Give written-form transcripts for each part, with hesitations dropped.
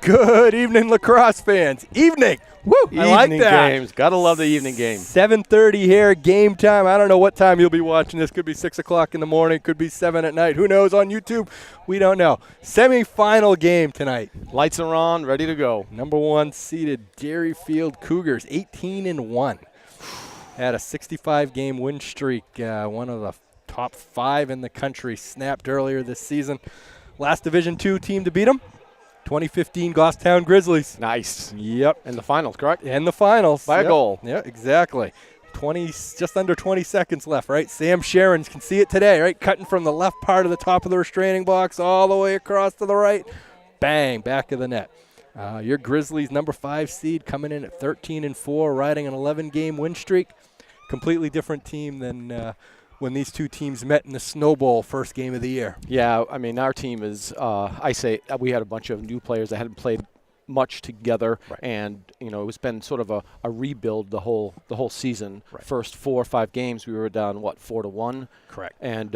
Good evening, lacrosse fans. Evening. Woo! I like Evening that. games. Gotta love the evening game. 7:30 here, game time. I don't know what time you'll be watching this. Could be 6 o'clock in the morning. Could be 7 at night. Who knows on YouTube? We don't know. Semi-final game tonight. Lights are on, ready to go. Number 1 seeded Derryfield Cougars, 18-1. Had a 65-game win streak. One of the top 5 in the country. Snapped earlier this season. Last Division II team to beat them, 2015 Goffstown Grizzlies. Nice. Yep. In the finals, correct? In the finals. By a goal. Yeah, exactly. Just under 20 seconds left, right? Sam Sharon can see it today, right? Cutting from the left part of the top of the restraining box all the way across to the right. Bang, back of the net. Your Grizzlies, number 5 seed, coming in at 13-4, riding an 11-game win streak. Completely different team than when these two teams met in the Snow Bowl first game of the year. Yeah, I mean, our team is, I say we had a bunch of new players that hadn't played much together, right. And it's been sort of a rebuild the whole season. Right. First 4 or 5 games we were down 4-1. Correct. And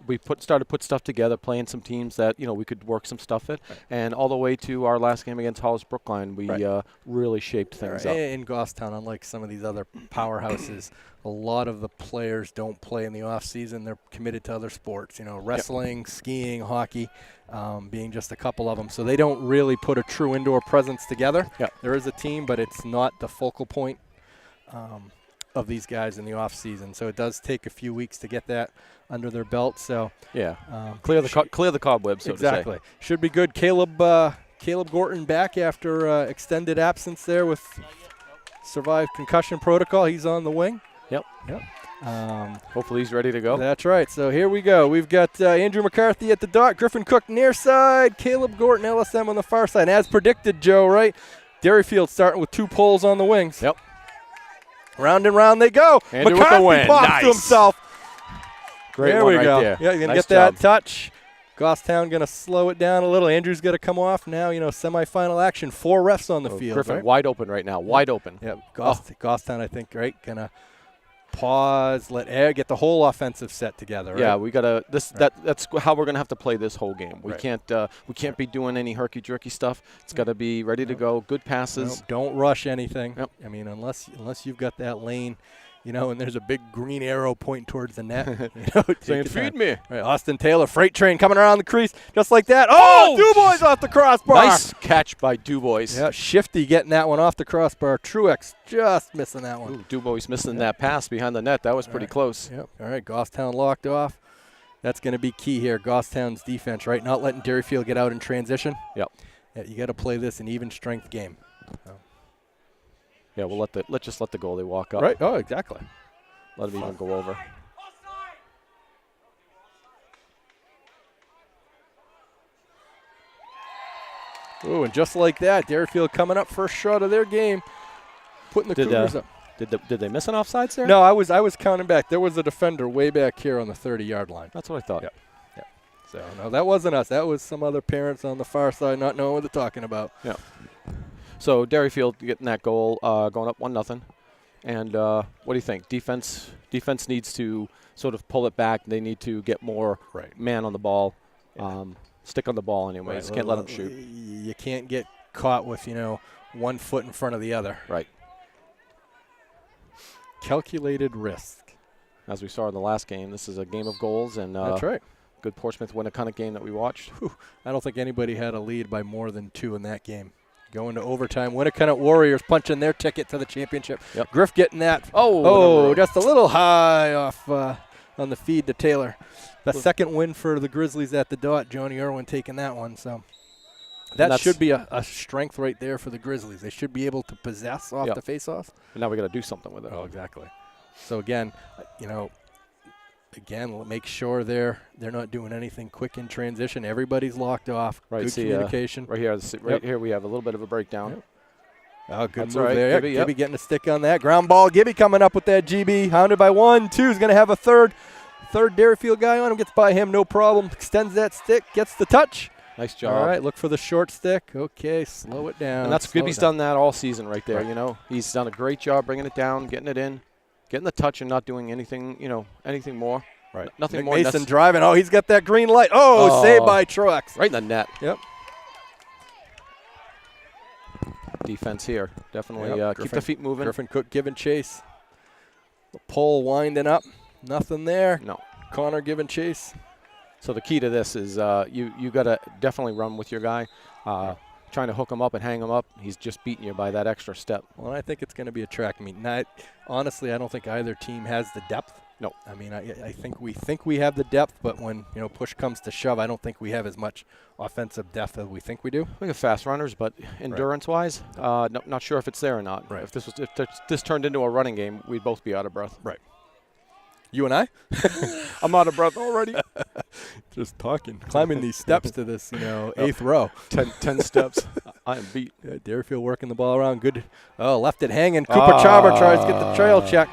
we started to put stuff together, playing some teams that we could work some stuff at, right. And all the way to our last game against Hollis Brookline, we really shaped things up. In Goffstown, unlike some of these other powerhouses, a lot of the players don't play in the off season. They're committed to other sports, wrestling, skiing, hockey, being just a couple of them. So they don't really put a true indoor presence together. Yep. There is a team, but it's not the focal point of these guys in the off season. So it does take a few weeks to get that under their belt. So yeah, clear the cobwebs. So exactly. To say. Should be good. Caleb Gorton back after extended absence there with survived concussion protocol. He's on the wing. Yep. Hopefully he's ready to go. That's right. So here we go. We've got Andrew McCarthy at the dot, Griffin Cook near side, Caleb Gorton, LSM on the far side. As predicted, Joe, right? Derryfield starting with 2 poles on the wings. Yep. Round and round they go. Andrew McCarthy with the win. pops Nice. to himself. Great there one we right go. there. Yeah, you're going to Nice get that job. touch. Goffstown going to slow it down a little. Andrew's got to come off now. Semifinal action. 4 refs on the field. Griffin right? wide open right now. Wide open. Yep. Goffstown, I think, right? Going to pause, let air, get the whole offensive set together. Right? Yeah, we gotta. That's how we're gonna have to play this whole game. We Right. can't be doing any herky jerky stuff. It's got to be ready to go. Good passes. Nope, don't rush anything. Yep. I mean, unless you've got that lane, and there's a big green arrow pointing towards the net. Saying, feed me. Right, Austin Taylor, freight train coming around the crease, just like that. Oh, Dubois off the crossbar. Nice catch by Dubois. Yeah, Shifty getting that one off the crossbar. Truex just missing that one. Ooh, Dubois missing that pass behind the net. That was pretty close. Yep. All right, Goffstown locked off. That's going to be key here. Goffstown's defense, right? Not letting Derryfield get out in transition. Yep. Yeah, you got to play this an even strength game. Yeah, let's just let the goalie walk up. Right. Oh, exactly. Let him even go over. Ooh, and just like that, Derryfield coming up first shot of their game, putting the Cougars up. Did they miss an offsides there? No, I was counting back. There was a defender way back here on the 30-yard line. That's what I thought. Yep. So, no, that wasn't us. That was some other parents on the far side not knowing what they're talking about. Yeah. So Derryfield getting that goal, going up 1-0. And what do you think? Defense needs to sort of pull it back. They need to get more man on the ball, stick on the ball anyways. Right. Can't let them shoot. You can't get caught with, 1 foot in front of the other. Right. Calculated risk. As we saw in the last game, this is a game of goals. And that's right. Good Portsmouth Winnacunnet game that we watched. Whew. I don't think anybody had a lead by more than 2 in that game. Going to overtime. Winnacunnet Warriors punching their ticket to the championship. Yep. Griff getting that. Oh, just a little high off on the feed to Taylor. The second win for the Grizzlies at the dot. Johnny Irwin taking that one. So that should be a strength right there for the Grizzlies. They should be able to possess off the face-off. But now we got to do something with it. Oh, exactly. So again, make sure they're not doing anything quick in transition. Everybody's locked off. Right. Good communication. Right here we have a little bit of a breakdown. Yep. Oh, good That's move right, there. Gibby, Gibby getting a stick on that. Ground ball. Gibby coming up with that GB. Hounded by 1, 2. He's going to have a third Derryfield guy on him. Gets by him, no problem. Extends that stick. Gets the touch. Nice job. All right, look for the short stick. Okay, slow it down. And that's Gibby's done that all season right there. Right. He's done a great job bringing it down, getting it in, getting the touch and not doing anything, anything more. Right. Nothing more. Mason driving. Oh, he's got that green light. Oh, saved by Truex. Right in the net. Yep. defense here. Definitely Yep, keep the feet moving. Griffin Cook giving chase. The pole winding up. Nothing there. No. Connor giving chase. So the key to this is you got to definitely run with your guy. Trying to hook him up and hang him up. He's just beating you by that extra step. Well, I think it's going to be a track meet. Honestly, I don't think either team has the depth. No. I mean, I think we have the depth, but when push comes to shove, I don't think we have as much offensive depth as we think we do. We have fast runners, but endurance-wise, not sure if it's there or not. Right. If this turned into a running game, we'd both be out of breath. Right. You and I? I'm out of breath already. Just talking, climbing these steps to this, 8th row. 10 steps. I am beat. Yeah, Derryfield working the ball around. Good. Oh, left it hanging. Cooper Chauber tries to get the trail check.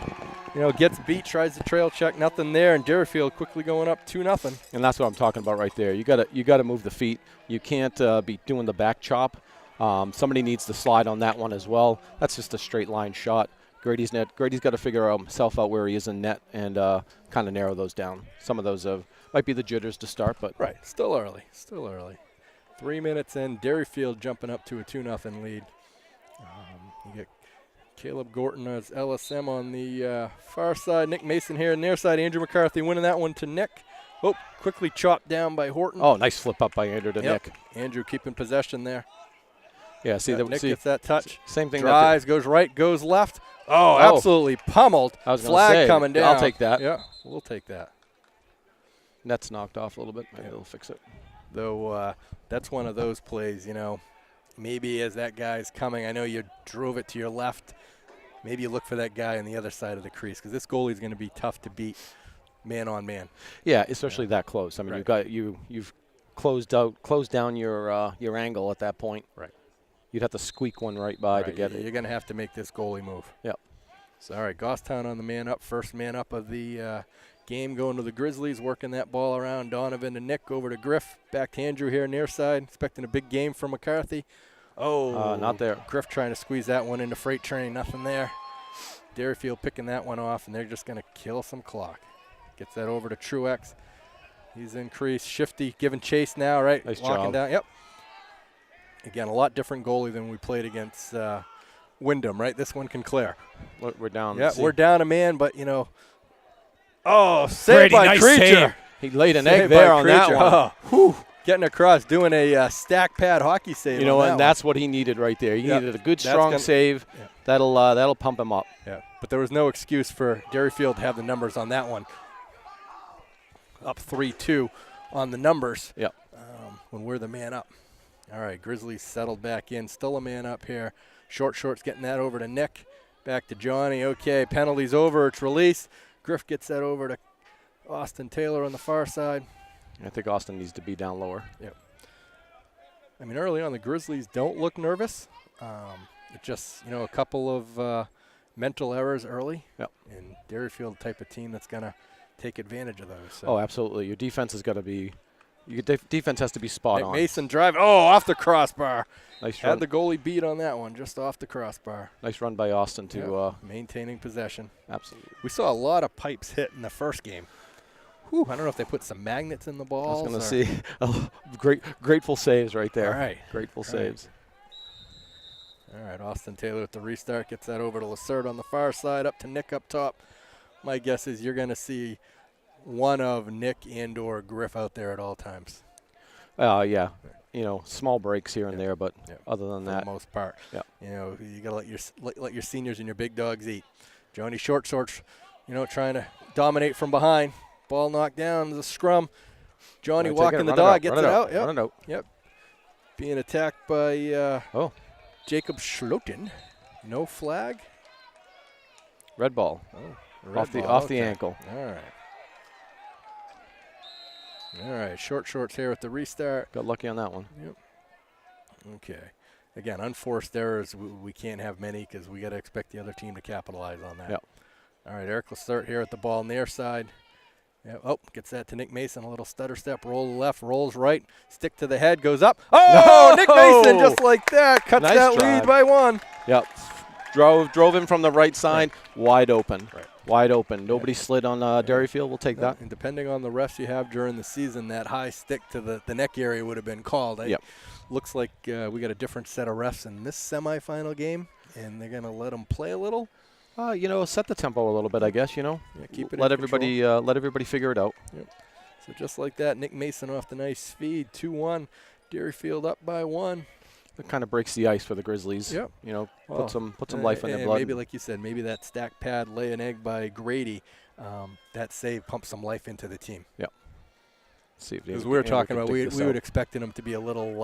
Gets beat, tries the trail check. Nothing there, and Derryfield quickly going up 2-0. And that's what I'm talking about right there. You gotta move the feet. You can't be doing the back chop. Somebody needs to slide on that one as well. That's just a straight line shot. Grady's got to figure himself out where he is in net and kind of narrow those down. Some of those might be the jitters to start, but right, still early. 3 minutes in, Derryfield jumping up to a 2-0 lead. You get Caleb Gorton as LSM on the far side. Nick Mason here on their side. Andrew McCarthy winning that one to Nick. Oh, quickly chopped down by Horton. Oh, nice flip up by Andrew to Nick. Andrew keeping possession there. Yeah, Nick gets that touch. Same thing. Drives, goes right, goes left. Oh, absolutely pummeled. I was Flag coming down. I'll take that. Yeah, we'll take that. Net's knocked off a little bit. Maybe they'll fix it. Though that's one of those plays, maybe as that guy's coming, I know you drove it to your left. Maybe you look for that guy on the other side of the crease because this goalie's going to be tough to beat man on man. Yeah, especially that close. I mean, you've closed down your angle at that point. Right. You'd have to squeak one right by to get it. You're going to have to make this goalie move. Yep. So, all right, Goffstown on the man up. First man up of the game going to the Grizzlies, working that ball around. Donovan to Nick, over to Griff. Back to Andrew here near side. Expecting a big game from McCarthy. Oh, not there. Griff trying to squeeze that one into freight train. Nothing there. Derryfield picking that one off, and they're just going to kill some clock. Gets that over to Truex. He's increased. Shifty giving chase now, right? Nice Locking job. down. Yep. Again, a lot different goalie than we played against Wyndham, right? This one can clear. We're down. Yeah, we're down a man, but, oh, saved by nice Creature. Save. He laid an egg there on that one. Oh, getting across, doing a stack pad hockey save. And that's what he needed right there. He needed a good, strong save. Yeah. That'll pump him up. Yeah, but there was no excuse for Derryfield to have the numbers on that one. Up 3-2 on the numbers. Yep. When we're the man up. All right, Grizzlies settled back in. Still a man up here. Short's getting that over to Nick. Back to Johnny. Okay, penalty's over. It's release. Griff gets that over to Austin Taylor on the far side. I think Austin needs to be down lower. Yep. I mean, early on, the Grizzlies don't look nervous. It just, a couple of mental errors early. Yep. And Derryfield type of team that's going to take advantage of those. So. Oh, absolutely. Your defense has got to be defense has to be spot on. Mason drive. Oh, off the crossbar. Nice run. Had the goalie beat on that one, just off the crossbar. Nice run by Austin to maintaining possession. Absolutely. We saw a lot of pipes hit in the first game. Whew, I don't know if they put some magnets in the balls. I was going to see grateful saves right there. All right. Grateful saves. All right, Austin Taylor with the restart. Gets that over to Lacerte on the far side, up to Nick up top. My guess is you're going to see one of Nick and or Griff out there at all times. Yeah. Small breaks here and there, but other than that, for the most part. Yeah. You got to let your seniors and your big dogs eat. Johnny Shorts, trying to dominate from behind. Ball knocked down, the scrum. Johnny walking the dog, gets it out. Yep. Run it out. Yep. Being attacked by Jacob Schloten. No flag. Red ball. Oh, off the ankle. All right. All right, Shorts here with the restart. Got lucky on that one. Yep. Okay. Again, unforced errors, we can't have many because we got to expect the other team to capitalize on that. Yep. All right, Eric Lacerte here at the ball near side. Yep. Oh, gets that to Nick Mason. A little stutter step, roll left, rolls right, stick to the head, goes up. Oh, no! Nick Mason just like that. Cuts nice that drive. lead by one. Yep. Drove him from the right side, wide open. Right. Wide open. Nobody slid on Derryfield. We'll take that. And depending on the refs you have during the season, that high stick to the neck area would have been called. Yep. looks like we got a different set of refs in this semifinal game, and they're going to let them play a little. Set the tempo a little bit, I guess. Yeah, keep it let in everybody let everybody figure it out. Yep. So just like that, Nick Mason off the nice feed, 2-1. Derryfield up by 1. It kind of breaks the ice for the Grizzlies. Yep. Put some life in their blood. Maybe like you said, maybe that stack pad lay an egg by Grady. That save pumps some life into the team. Yep. See if because we were talking about we would expecting him to be a little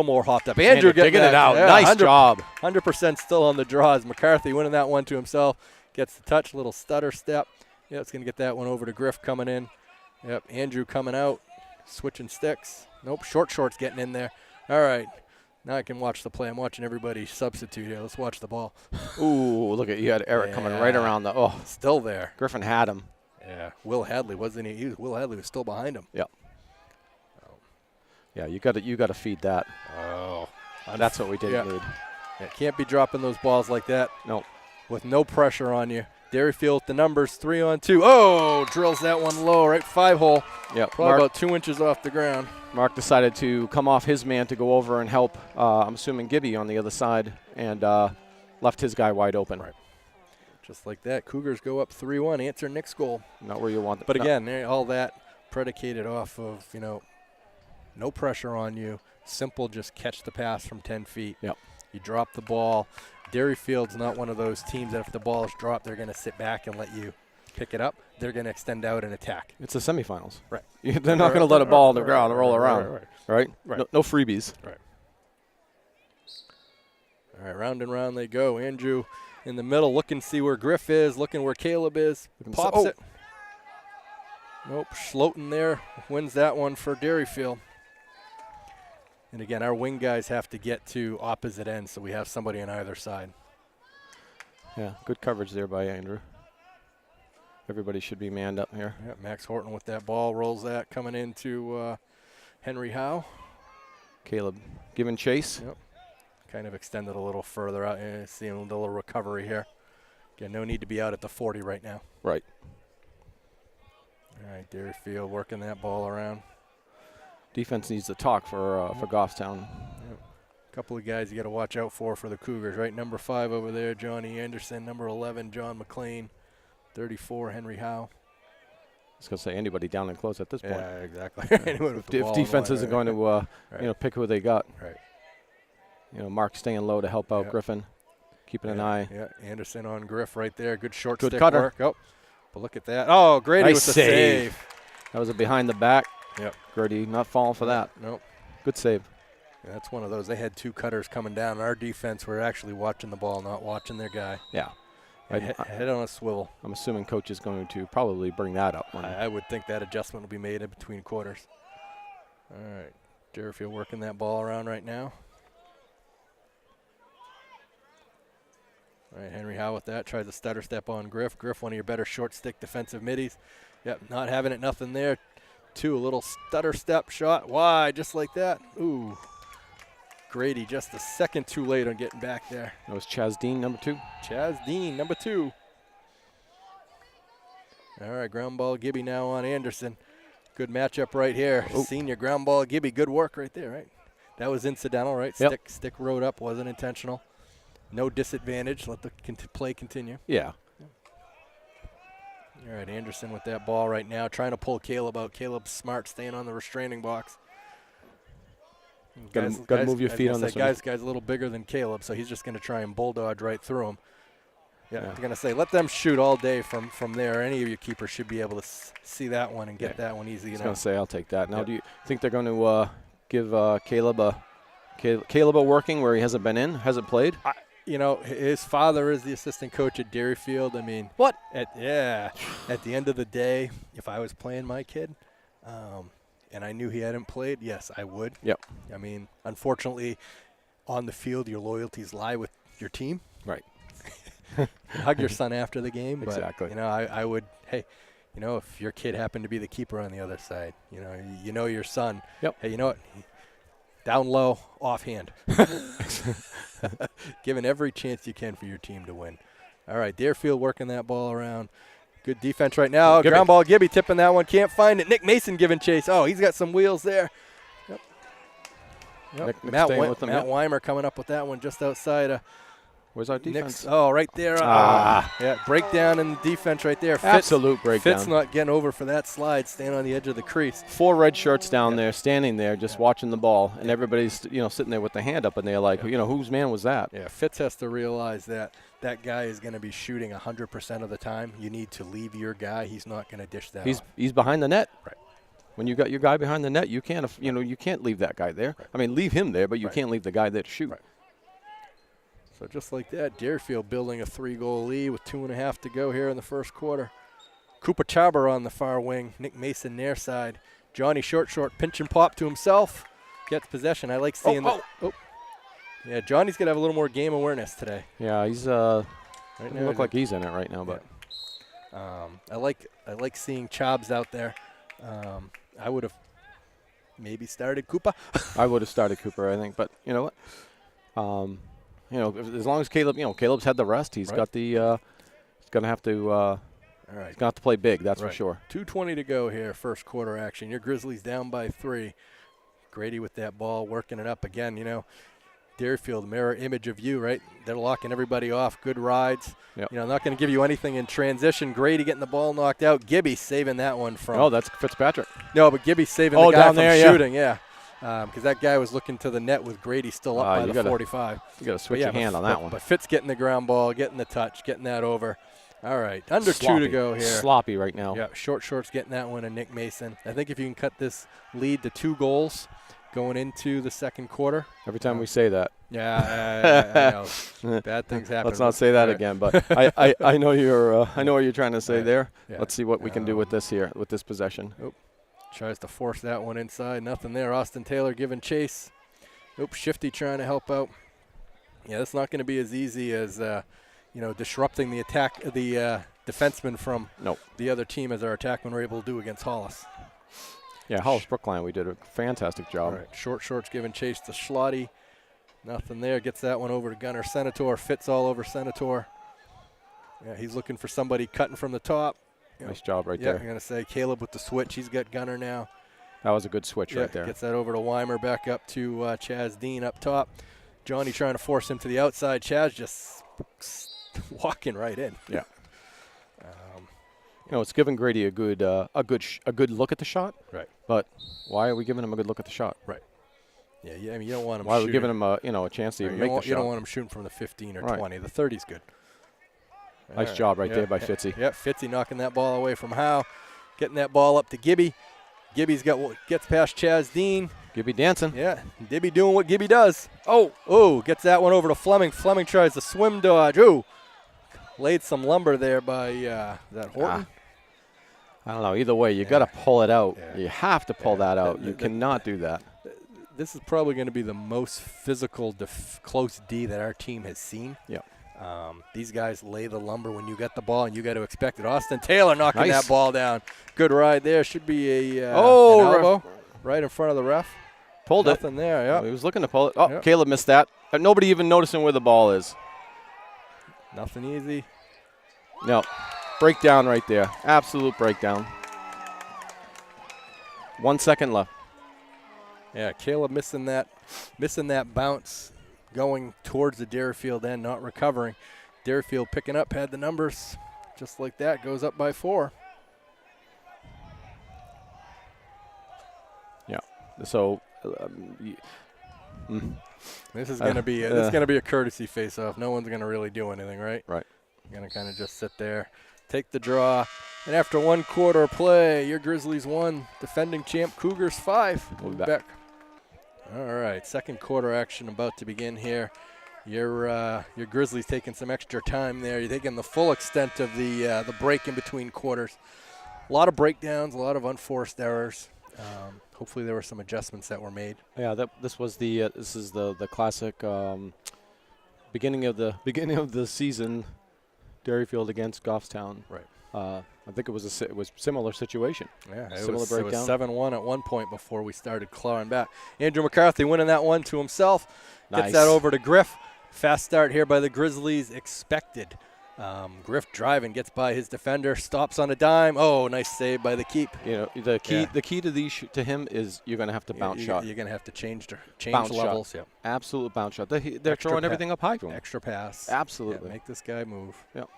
more hopped up. Andrew digging it out. Yeah, nice job. 100% still on the draws. McCarthy winning that one to himself. Gets the touch, little stutter step. Yeah, it's going to get that one over to Griff coming in. Yep, Andrew coming out, switching sticks. Nope, short's getting in there. All right, now I can watch the play. I'm watching everybody substitute here. Let's watch the ball. Ooh, look at you had Eric coming right around the. Oh, still there. Griffin had him. Yeah, Will Hadley wasn't he? Will Hadley was still behind him. Yep. Yeah, you got to feed that. Oh, that's what we didn't need. Yeah, can't be dropping those balls like that. No, with no pressure on you. Derryfield the numbers 3-on-2. Oh, drills that one low, right 5-hole. Yep, probably about 2 inches off the ground. Mark decided to come off his man to go over and help. I'm assuming Gibby on the other side, and left his guy wide open. Right. Just like that, Cougars go up 3-1. Answer Nick's goal. Not where you want them. But again, all that predicated off of no pressure on you. Simple, just catch the pass from 10 feet. Yep. You drop the ball. Derryfield's not one of those teams that if the ball is dropped, they're going to sit back and let you pick it up. They're going to extend out and attack. It's the semifinals. Right. They're not going to let a ball on the ground and roll around. Right? No freebies. Right. All right, round and round they go. Andrew in the middle, looking to see where Griff is, looking where Caleb is. Pops it. Nope, Schloten there wins that one for Derryfield. And again, our wing guys have to get to opposite ends, so we have somebody on either side. Yeah, good coverage there by Andrew. Everybody should be manned up here. Yeah, Max Horton with that ball, rolls that, coming into Henry Howe. Caleb giving chase. Yep. Kind of extended a little further out. Seeing a little recovery here. Again, no need to be out at the 40 right now. Right. All right, Derryfield working that ball around. Defense needs to talk for Goffstown. Yep. A couple of guys you got to watch out for the Cougars, right? Number 5 over there, Johnny Anderson. Number 11, John McLean. 34, Henry Howe. I was going to say anybody down and close at this point. Yeah, exactly. If defense isn't going to pick who they got. Right. Mark staying low to help out Griffin, keeping an eye. Yeah, Anderson on Griff right there. Good short Good stick cutter. work. Oh, but look at that. Oh, Grady nice with the save. That was a behind the back. Yep. Grady not falling for that. Nope. Good save. Yeah, that's one of those. They had 2 cutters coming down. Our defense were actually watching the ball, not watching their guy. Yeah. Head on a swivel. I'm assuming coach is going to probably bring that up. I would think that adjustment will be made in between quarters. All right. Derryfield working that ball around right now. All right, Henry Howe with that. Tries a stutter step on Griff. Griff, one of your better short stick defensive middies. Yep, not having it, nothing there. 2, a little stutter step shot. Wide, just like that. Ooh. Grady just a second too late on getting back there. That was Chaz Dean, number 2. Chaz Dean, number 2. All right, ground ball Gibby now on Anderson. Good matchup right here. Oh. Senior ground ball Gibby. Good work right there, right? That was incidental, right? Yep. Stick rode up, wasn't intentional. No disadvantage. Let the play continue. Yeah. All right, Anderson with that ball right now, trying to pull Caleb out. Caleb's smart, staying on the restraining box. Got to move your feet on this one. Guy's a little bigger than Caleb, so he's just going to try and bulldog right through him. Yeah, I'm going to say let them shoot all day from there. Any of your keepers should be able to see that one and get that one easy. I was going to say I'll take that. Now, do you think they're going to give Caleb a working where he hasn't been in, hasn't played? His father is the assistant coach at Derryfield. I mean, what? At the end of the day, if I was playing my kid, and I knew he hadn't played, yes, I would. Yep. I mean, unfortunately, on the field, your loyalties lie with your team. Right. Hug your son after the game. But, exactly. I would, hey, if your kid happened to be the keeper on the other side, your son. Yep. Hey, you know what? Down low, offhand. Giving every chance you can for your team to win. All right, Derryfield working that ball around. Good defense right now. Gibby. Ground ball, Gibby tipping that one. Can't find it. Nick Mason giving chase. Oh, he's got some wheels there. Yep. Yep. Nick Matt staying with them, Matt yeah. Weimer coming up with that one just outside of Where's our defense? Nick's. Oh, right there. Yeah, breakdown in the defense right there. Absolute breakdown. Fitz not getting over for that slide, staying on the edge of the crease. 4 red shirts down there, standing there, just watching the ball, and everybody's sitting there with their hand up, and they're like, whose man was that? Yeah, Fitz has to realize that that guy is going to be shooting 100% of the time. You need to leave your guy. He's not going to dish that. He's behind the net. Right. When you got your guy behind the net, you can't you can't leave that guy there. Right. I mean, leave him there, but you can't leave the guy there to shoot. Right. So just like that, Derryfield building a 3-goal lead with 2.5 to go here in the first quarter. Cooper Chaber on the far wing, Nick Mason near side. Johnny short, pinch and pop to himself. Gets possession. I like seeing that. Oh. Yeah, Johnny's going to have a little more game awareness today. Yeah, he's right now, look like he's in it right now, but I like seeing Chubbs out there. I would have maybe started Cooper. I would have started Cooper, I think, but you know what? As long as Caleb's had the rest, he's got the he's going to have to All right. he's going to have to play big, that's for sure. 2:20 to go here, first quarter action. Your Grizzlies down by 3. Grady with that ball, working it up again, Derryfield, mirror image of you, right? They're locking everybody off. Good rides. Yep. Not going to give you anything in transition. Grady getting the ball knocked out. Gibby saving that one from. Oh, that's Fitzpatrick. No, but Gibby saving the guy down from there, shooting, yeah. Because that guy was looking to the net with Grady still up by the 45. You got to switch your hand on that one. But Fitz getting the ground ball, getting the touch, getting that over. All right, under Sloppy. 2 to go here. Sloppy right now. Yeah, shorts getting that one, and Nick Mason. I think if you can cut this lead to 2 goals going into the second quarter. Every time we say that. Yeah, I know. Bad things happen. Let's not say that again. But I know I know what you're trying to say there. Yeah. Let's see what we can do with this here, with this possession. Tries to force that one inside. Nothing there. Austin Taylor giving chase. Shifty trying to help out. Yeah, that's not going to be as easy as disrupting the attack, the defenseman from the other team as our attackmen were able to do against Hollis. Yeah, Hollis Brookline, we did a fantastic job. All right, shorts giving chase to Schlotty. Nothing there. Gets that one over to Gunnar Senator. Fits all over Senator. Yeah, he's looking for somebody cutting from the top. Nice job right there. there. I'm going to say Caleb with the switch. He's got Gunnar now. That was a good switch right there. Gets that over to Weimer, back up to Chaz Dean up top. Johnny trying to force him to the outside. Chaz just walking right in. Yeah. It's giving Grady a good look at the shot. Right. But why are we giving him a good look at the shot? Right. Yeah, I mean, you don't want him. Why are we giving him a chance to even make the shot? You don't want him shooting from the 15 or 20. The 30's good. Nice job right there by Fitzy. Yeah, Fitzy knocking that ball away from Howe, getting that ball up to Gibby. Gibby's gets past Chaz Dean. Gibby dancing. Yeah, Gibby doing what Gibby does. Oh, gets that one over to Fleming. Fleming tries to swim dodge. Ooh, laid some lumber there by that Horton. I don't know. Either way, you got to pull it out. Yeah. You have to pull that out. You cannot do that. This is probably going to be the most physical close D that our team has seen. Yeah. These guys lay the lumber when you get the ball, and you got to expect it. Austin Taylor knocking that ball down. Good ride there. Should be a an elbow right in front of the ref. Pulled Nothing there. Yeah. He was looking to pull it. Oh, Caleb missed that. Nobody even noticing where the ball is. Nothing easy. No. Breakdown right there. Absolute breakdown. 1 second left. Yeah, Caleb missing that bounce going towards the Derryfield end, not recovering. Derryfield picking up, had the numbers. Just like that, goes up by 4. Yeah. So this is going to be a courtesy face-off. No one's going to really do anything, right? Right. You're going to kind of just sit there, take the draw, and after 1 quarter of play, your Grizzlies 1, defending champ Cougars 5. We'll be back. All right, second quarter action about to begin here. Your Grizzlies taking some extra time there. You're taking the full extent of the break in between quarters. A lot of breakdowns, a lot of unforced errors. Hopefully there were some adjustments that were made. Yeah, this is the classic beginning of the season, Derryfield against Goffstown. Right. I think it was similar situation. Yeah, it similar was breakdown. 7-1 at one point before we started clawing back. Andrew McCarthy winning that one to himself. Nice. Gets that over to Griff. Fast start here by the Grizzlies expected. Griff driving, gets by his defender, stops on a dime. Oh, nice save by the keep. You know, the key to these to him is you're going to have to bounce shot. You're going to have to change bounce levels. Shot. Yep. Absolute bounce shot. They're throwing everything up high to him. Extra pass. Absolutely. Yeah, make this guy move. Yep.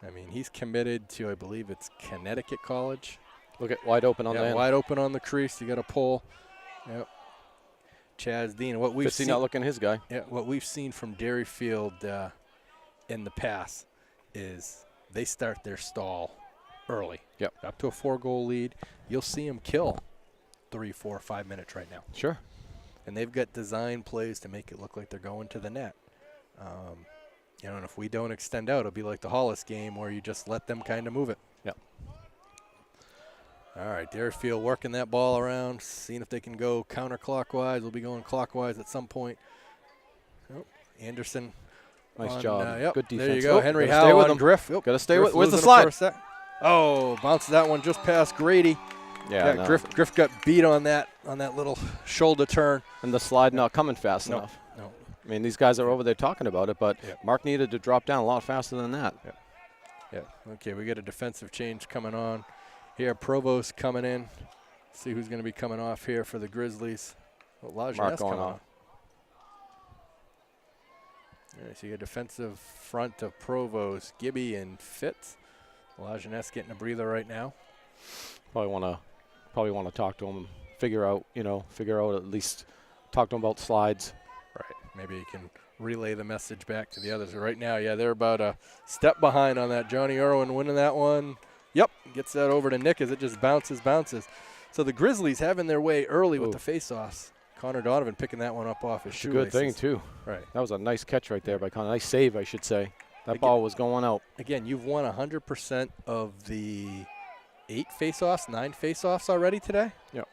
I mean, he's committed to, I believe it's Connecticut College. Look at wide open on the end. Wide open on the crease. You got to pull. Yep. Chaz Dean. What we've seen, not looking his guy. Yeah. What we've seen from Derryfield in the past is they start their stall early. Yep. Up to a 4-goal lead. You'll see them kill 3, 4, 5 minutes right now. Sure. And they've got design plays to make it look like they're going to the net. You know, and if we don't extend out, it'll be like the Hollis game where you just let them kind of move it. Yep. All right, Derryfield working that ball around, seeing if they can go counterclockwise. We'll be going clockwise at some point. Oh, Anderson. Nice job. Yep. Good defense. There you go. Henry Howe stay with on him. Griff. Got to stay Griff with the losing it for slide. a sec. Oh, bounces that one just past Grady. Yeah, no. Griff got beat on that little shoulder turn. And the slide not coming fast enough. No. I mean, these guys are over there talking about it, but Mark needed to drop down a lot faster than that. Yeah. Okay, we got a defensive change coming on. Here, Provost coming in. See who's going to be coming off here for the Grizzlies. Mark going on. All right, so you got defensive front of Provost, Gibby, and Fitz. Lajeunesse getting a breather right now. Probably want to talk to him, figure out at least talk to him about slides. Right. Maybe you can relay the message back to the others. Right now, they're about a step behind on that. Johnny Irwin winning that one. Yep, gets that over to Nick as it just bounces. So the Grizzlies having their way early with the face-offs. Connor Donovan picking that one up off his shoelaces. Good thing, too. Right. That was a nice catch right there by Connor. Nice save, I should say. That ball was going out. Again, you've won 100% of the 9 face-offs already today. Yep.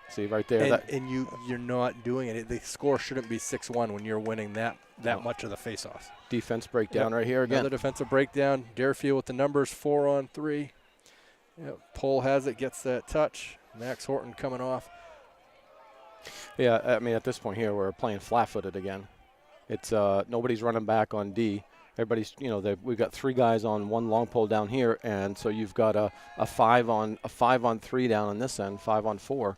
See right there. And you're not doing it. The score shouldn't be 6-1 when you're winning that much of the face-offs. Defense breakdown right here again. Another defensive breakdown. Derryfield with the numbers 4-on-3. Yep. Pole has it, gets that touch. Max Horton coming off. Yeah, I mean, at this point here, we're playing flat-footed again. It's nobody's running back on D. Everybody's, we've got 3 guys on one long pole down here, and so you've got a 5-on-3 down on this end, 5-on-4. You're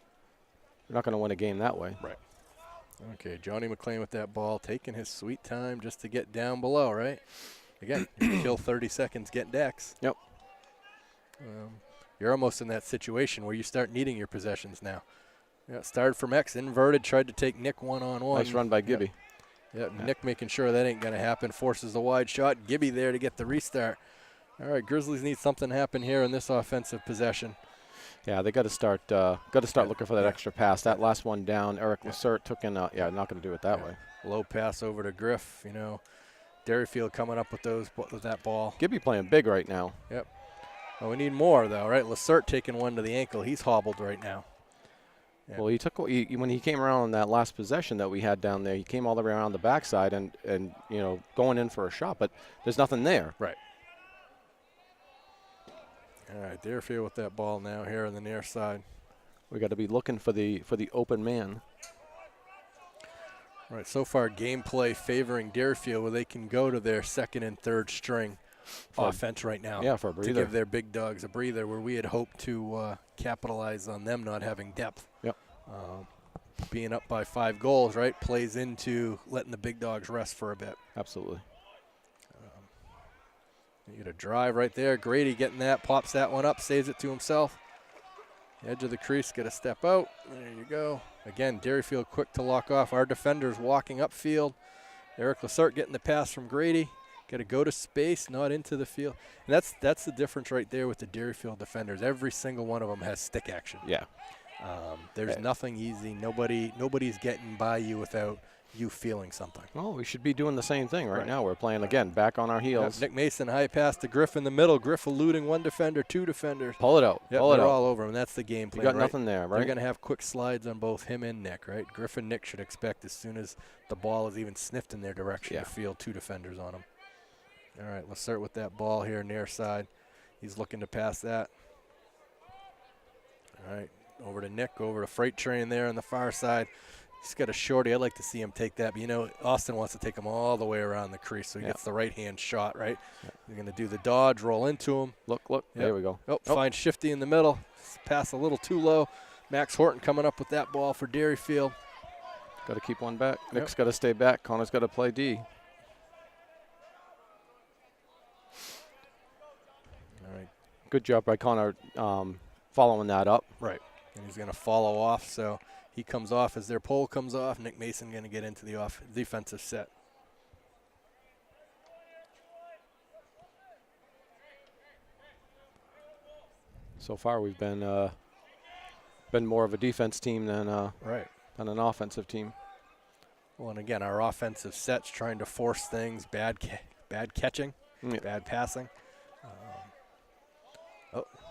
not going to win a game that way. Right. Okay, Johnny McLean with that ball, taking his sweet time just to get down below, right? Again, you kill 30 seconds, get decks. Yep. You're almost in that situation where you start needing your possessions now. Yeah, started from X, inverted, tried to take Nick one-on-one. Nice run by Gibby. Yeah, Nick making sure that ain't going to happen, forces the wide shot. Gibby there to get the restart. All right, Grizzlies need something to happen here in this offensive possession. Yeah, they got to start looking for that extra pass. That last one down, Eric Lacerte took in. Not going to do it that way. Low pass over to Griff. Derryfield coming up with that ball. Gibby playing big right now. Yep. Well, we need more though, right? Lacerte taking one to the ankle. He's hobbled right now. Yeah. Well, when he came around on that last possession that we had down there, he came all the way around the backside and going in for a shot, but there's nothing there. Right. All right, Derryfield with that ball now here on the near side. We got to be looking for the open man. All right, so far gameplay favoring Derryfield, where they can go to their second and third string offense right now. Yeah, for a breather. To give their big dogs a breather, where we had hoped to capitalize on them not having depth. Yep. Being up by 5 goals, right, plays into letting the big dogs rest for a bit. Absolutely. You get a drive right there. Grady getting that, pops that one up, saves it to himself. Edge of the crease, get a step out. There you go. Again, Derryfield quick to lock off. Our defenders walking upfield. Eric Lacerte getting the pass from Grady. Got to go to space, not into the field. And that's the difference right there with the Derryfield defenders. Every single one of them has stick action. Yeah. There's nothing easy. Nobody's getting by you without you feeling something. Well, we should be doing the same thing right now. We're playing, again, back on our heels. Nick Mason, high pass to Griff in the middle. Griff eluding 1 defender, 2 defenders. Pull it out. Yep, Pull it they're out. all over him. That's the game plan. You got nothing there, right? They're going to have quick slides on both him and Nick, right? Griff and Nick should expect as soon as the ball is even sniffed in their direction to field 2 defenders on him. All right, Lacerte with that ball here near side. He's looking to pass that. All right, over to Nick, over to Freight Train there on the far side. He's got a shorty. I'd like to see him take that. But, Austin wants to take him all the way around the crease so he gets the right-hand shot, right? They're going to do the dodge, roll into him. Look. Yep. There we go. Find Shifty in the middle. Pass a little too low. Max Horton coming up with that ball for Derryfield. Got to keep one back. Nick's got to stay back. Connor's got to play D. All right. Good job by Connor following that up. Right. And he's going to follow off. So he comes off as their pole comes off. Nick Mason going to get into the defensive set. So far, we've been more of a defense team than than an offensive team. Well, and again, our offensive sets trying to force things, bad catching, bad passing.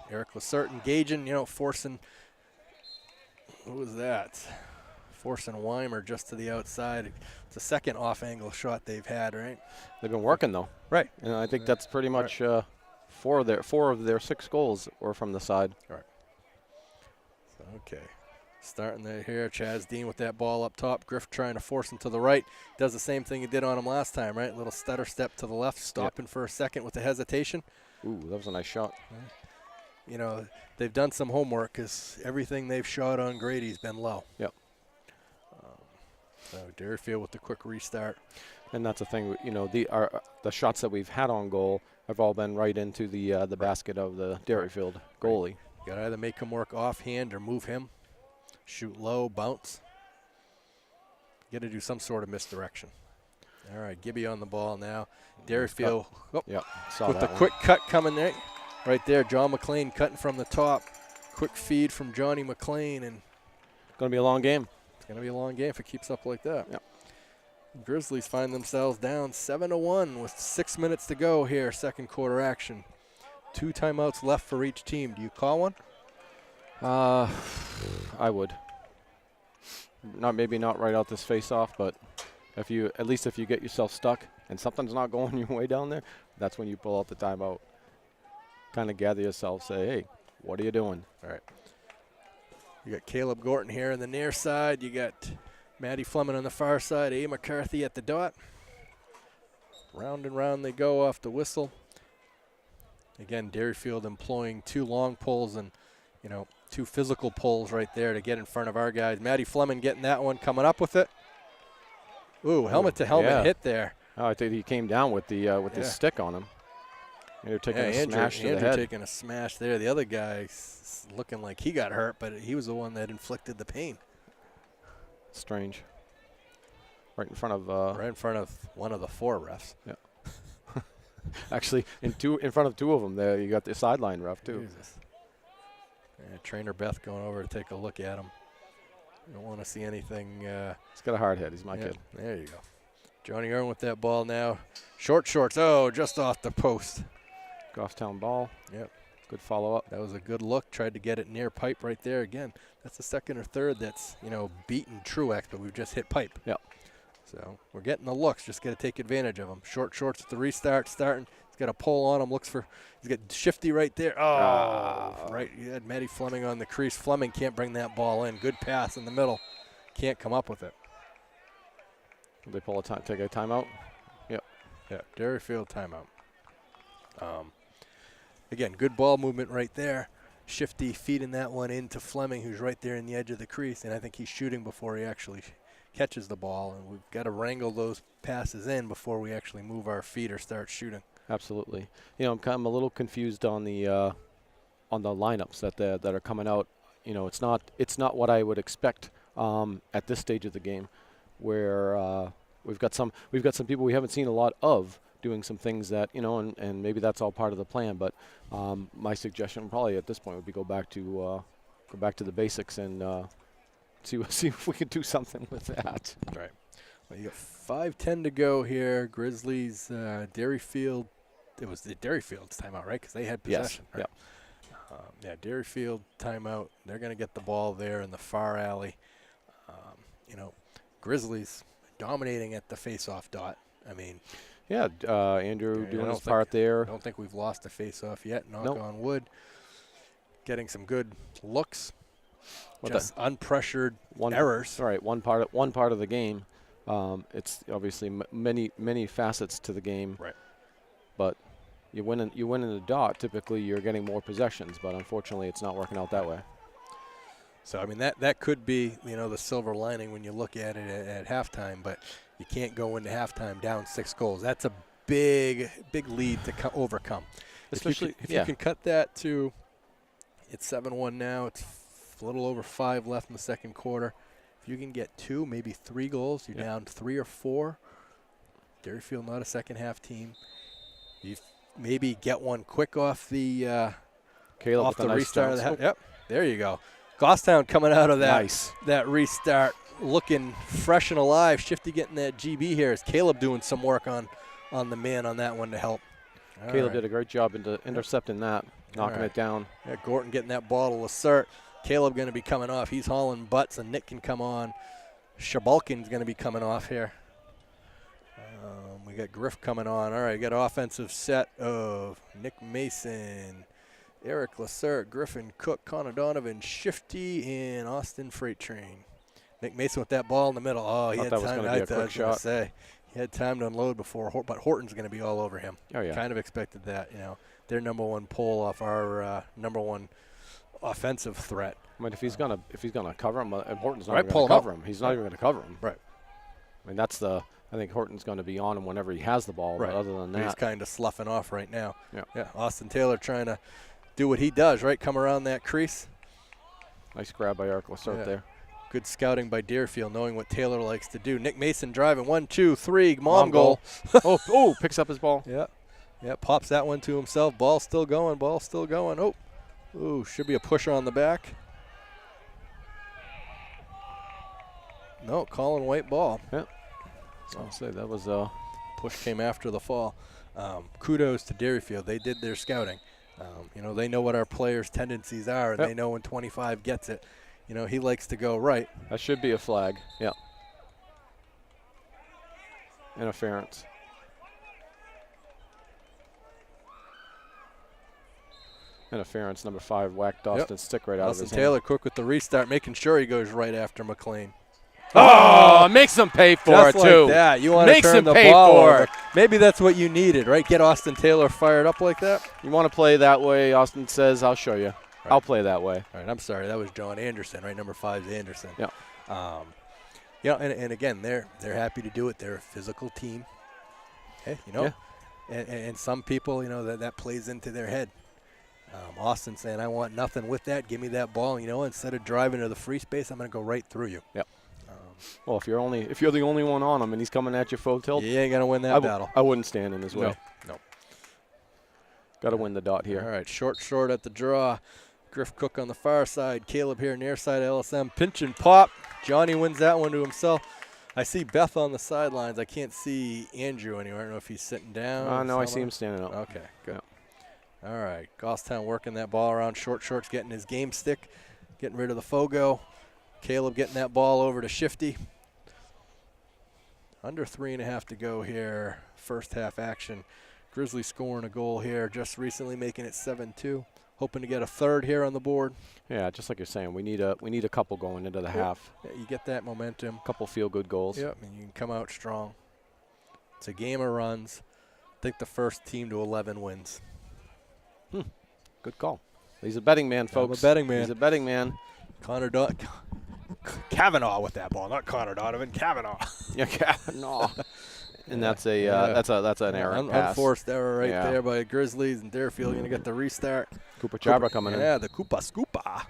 Eric Lacerte engaging, forcing. What was that? Forcing Weimer just to the outside. It's the second off-angle shot they've had, right? They've been working though. Right. And I think that's pretty much. Four of their 6 goals were from the side. All right. So, okay. Starting there here, Chaz Dean with that ball up top. Griff trying to force him to the right. Does the same thing he did on him last time, right? Little stutter step to the left, stopping for a second with the hesitation. Ooh, that was a nice shot. They've done some homework because everything they've shot on Grady's been low. Yep. So Derryfield with the quick restart. And that's the thing, the shots that we've had on goal have all been right into the basket of the Derryfield goalie. Right. Got to either make him work offhand or move him. Shoot low, bounce. Got to do some sort of misdirection. All right, Gibby on the ball now. Derryfield saw with that the quick cut coming there. Right there, John McLean cutting from the top. Quick feed from Johnny McLean. And going to be a long game. It's going to be a long game if it keeps up like that. Yep. Grizzlies find themselves down 7-1 with 6 minutes to go here, second quarter action. 2 timeouts left for each team. Do you call one? I would. Maybe not right out this face-off, but if you get yourself stuck and something's not going your way down there, that's when you pull out the timeout. Kind of gather yourself, say, hey, what are you doing? All right. You got Caleb Gorton here on the near side. You got Matty Fleming on the far side. A. McCarthy at the dot. Round and round they go off the whistle. Again, Derryfield employing 2 long pulls and, 2 physical pulls right there to get in front of our guys. Matty Fleming getting that one, coming up with it. Ooh, helmet to helmet hit there. Oh, I think he came down with the his stick on him. They're taking a smash to the head. Taking a smash there. The other guy looking like he got hurt, but he was the one that inflicted the pain. Strange. Right in front of one of the 4 refs. Yeah. Actually, in front of 2 of them, there you got the sideline ref too. Jesus. Yeah, Trainer Beth going over to take a look at him. You don't want to see anything. He's got a hard head. He's my kid. There you go. Johnny Irwin with that ball now. Short shorts. Oh, just off the post. Goffstown ball. Yep. Good follow-up. That was a good look. Tried to get it near pipe right there. Again, that's the second or third that's, beaten Truex, but we've just hit pipe. Yep. So we're getting the looks. Just got to take advantage of them. Short shorts at the restart, starting. He's got a pull on him. He's got Shifty right there. Oh, right. You had Matty Fleming on the crease. Fleming can't bring that ball in. Good pass in the middle. Can't come up with it. Will they take a timeout? Yep. Yeah, Derryfield timeout. Again, good ball movement right there. Shifty feeding that one into Fleming, who's right there in the edge of the crease, and I think he's shooting before he actually catches the ball, and we've got to wrangle those passes in before we actually move our feet or start shooting. Absolutely. I'm a little confused on the lineups that are coming out. It's not what I would expect at this stage of the game, where we've got some people we haven't seen a lot of doing some things that and maybe that's all part of the plan. But my suggestion probably at this point would be go back to the basics and see if we can do something with that. Right. Well, you got 5:10 to go here. Grizzlies, Derryfield. It was the Derryfield's timeout, right? Because they had possession. Yes. Right? Derryfield timeout. They're going to get the ball there in the far alley. Grizzlies dominating at the face-off dot. I mean. Yeah, Andrew doing his part there. I don't think we've lost a face-off yet. Knock on wood. Getting some good looks. Just unpressured errors. All right, one part of the game. It's obviously many facets to the game. Right. But You win in the dot. Typically, you're getting more possessions, but unfortunately, it's not working out that way. So, I mean, that could be, the silver lining when you look at it at halftime, but you can't go into halftime down 6 goals. That's a big lead to overcome. Especially if you can cut that to, it's 7-1 now. It's a little over 5 left in the second quarter. If you can get 2, maybe 3 goals, you're down 3 or 4. Derryfield not a second half team. You maybe get one quick off the Caleb off with the a nice restart of the bounce. half. Yep, there you go. Goffstown coming out of Nice. that restart looking fresh and alive. Shifty getting that GB here. Is Caleb doing some work on the man on that one to help? Caleb did a great job into intercepting that, knocking it down. Yeah, Gorton getting that ball to Lacerte. Caleb going to be coming off. He's hauling butts, and Nick can come on. Shabalkin's going to be coming off here. We got Griff coming on. All right, got offensive set of Nick Mason, Eric Lacerte, Griffin Cook, Connor Donovan, Shifty, and Austin Freight Train. Nick Mason with that ball in the middle. Oh, he had time. I was going to say he had time to unload before, but Horton's going to be all over him. Oh yeah, kind of expected that. Their number one pull off our number one offensive threat. I mean, if he's gonna cover him, Horton's not Right, even going to cover him. He's not even going to cover him. Right. I mean, I think Horton's going to be on him whenever he has the ball. Right. But other than that, he's kind of sloughing off right now. Yeah. Austin Taylor trying to do what he does, right? Come around that crease. Nice grab by Eric Lacerte there. Good scouting by Derryfield, knowing what Taylor likes to do. Nick Mason driving 1, 2, 3, mom goal. oh, picks up his ball. Yeah, pops that one to himself. Ball still going. Oh, should be a pusher on the back. No, Colin White ball. Yeah. I'll say that was push came after the fall. Kudos to Derryfield. They did their scouting. They know what our players' tendencies are, and they know when 25 gets it. He likes to go right. That should be a flag. Yeah. Interference. Interference, number 5, whacked Austin's stick right out of his hand. Taylor quick with the restart, making sure he goes right after McLean. Oh, makes them pay for it, like too. That. You want to turn the ball over. Maybe that's what you needed, right? Get Austin Taylor fired up like that. You want to play that way, Austin says, I'll show you. Right. I'll play that way. All right, I'm sorry. That was John Anderson, right? Number 5 is Anderson. Yeah. And again, they're happy to do it. They're a physical team. Hey, and some people, that plays into their head. Austin saying, I want nothing with that. Give me that ball. Instead of driving to the free space, I'm going to go right through you. Yep. Well, if you're the only one on him and he's coming at you full tilt, you ain't going to win that battle. I wouldn't stand in his way. No. Got to win the dot here. All right, short at the draw. Griff Cook on the far side. Caleb here near side of LSM. Pinch and pop. Johnny wins that one to himself. I see Beth on the sidelines. I can't see Andrew anywhere. I don't know if he's sitting down. No, I see him standing up. Okay, good. All right, Goffstown working that ball around. Short's getting his game stick, getting rid of the Fogo. Caleb getting that ball over to Shifty. Under 3.5 to go here. First half action. Grizzlies scoring a goal here just recently, making it 7-2. Hoping to get a third here on the board. Yeah, just like you're saying, we need a couple going into the half. Yeah, you get that momentum. Couple feel-good goals. Yep, and you can come out strong. It's a game of runs. I think the first team to 11 wins. Good call. He's a betting man, folks. I'm a betting man. He's a betting man. Kavanaugh with that ball, not Connor Donovan. Kavanaugh. Yeah, Kavanaugh. And that's an error pass. Unforced error right there by Grizzlies, and Derryfield going to get the restart. Cooper Chabra coming in. Yeah, the Scoopa.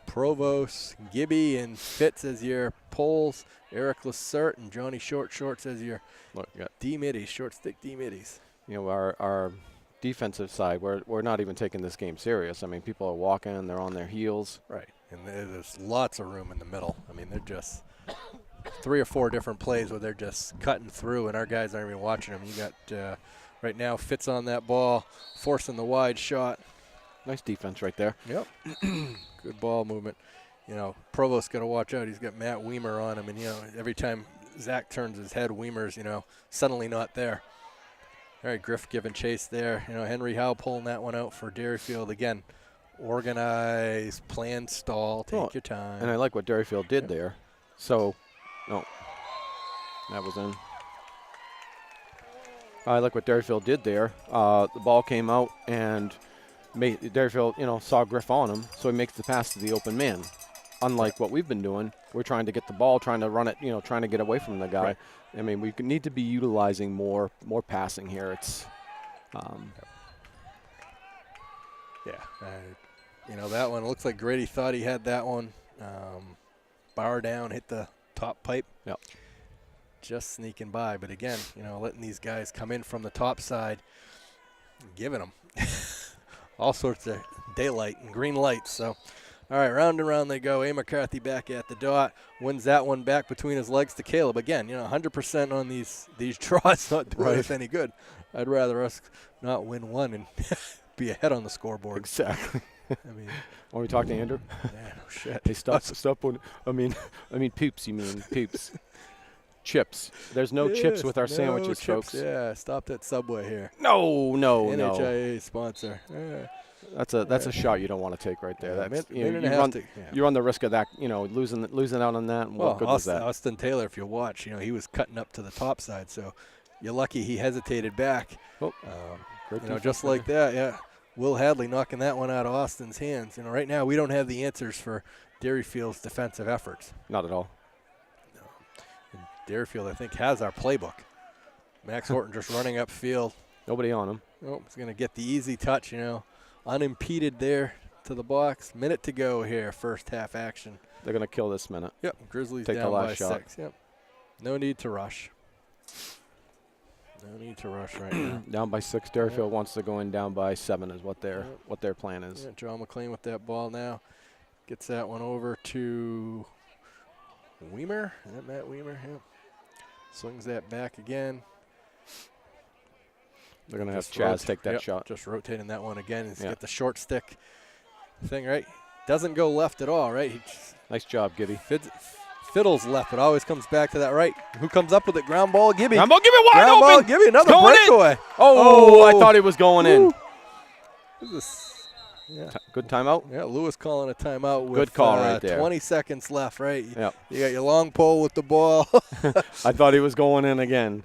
Provost, Gibby, and Fitz as your poles. Eric Lacerte and Johnny Shorts as your D-middies, short stick D-middies. Our defensive side, we're not even taking this game serious. I mean, people are walking, they're on their heels. Right, and there's lots of room in the middle. I mean, they're just 3 or 4 different plays where they're just cutting through, and our guys aren't even watching them. You got, right now, Fitz on that ball, forcing the wide shot. Nice defense right there. Yep. Good ball movement. Provost's got to watch out. He's got Matt Weimer on him, and, every time Zach turns his head, Weimer's, suddenly not there. All right, Griff giving chase there. Henry Howe pulling that one out for Derryfield. Again, organize, plan, stall, take your time. And I like what Derryfield did there. So, no, that was in. I like what Derryfield did there. The ball came out and Derryfield, saw Griff on him, so he makes the pass to the open man. Unlike what we've been doing, we're trying to get the ball, trying to run it, trying to get away from the guy. Right. I mean, we need to be utilizing more passing here. It's, that one looks like Grady thought he had that one. Bar down, hit the top pipe. Yep. Just sneaking by, but again, letting these guys come in from the top side, giving them all sorts of daylight and green lights. So, all right, round and round they go. A. McCarthy back at the dot, wins that one back between his legs to Caleb. Again, 100% on these draws not doing us any good. I'd rather us not win one and be ahead on the scoreboard. Exactly. I mean, want we talk to Andrew? Yeah, no shit. Hey, stop. I mean, peeps. You mean peeps? Chips. There's no chips with our sandwiches, chips. folks. Yeah, stopped at Subway here. No. NHIA sponsor. That's a shot you don't want to take right there. Yeah, That's you run the risk of that, losing out on that. And what good was that? Austin Taylor, if you watch, he was cutting up to the top side, so you're lucky he hesitated back. Oh, just like that, yeah. Will Hadley knocking that one out of Austin's hands. Right now we don't have the answers for Derryfield's defensive efforts. Not at all. Derryfield, I think, has our playbook. Max Horton just running upfield. Nobody on him. Oh, he's going to get the easy touch, unimpeded there to the box. Minute to go here, first half action. They're going to kill this minute. Yep, Grizzlies Take down the last by shot. 6. Yep. No need to rush. No need to rush right now. Down by 6. Derryfield wants to go in down by 7 is what their plan is. Yeah, John McLean with that ball now. Gets that one over to Weimer. Is that Matt Weimer? Yep. Swings that back again. They're going to have Chaz take that shot. Just rotating that one again. He's got the short stick thing, right? Doesn't go left at all, right? Nice job, Gibby. Fiddles left, but always comes back to that right. Who comes up with it? Ground ball, Gibby. Ground ball, Gibby wide Ground open. Ball, Gibby, another breakaway. Oh, I thought he was going in. Yeah. Good timeout. Yeah, Lewis calling a timeout with good call right there. 20 seconds left, right? Yep. You got your long pole with the ball. I thought he was going in again.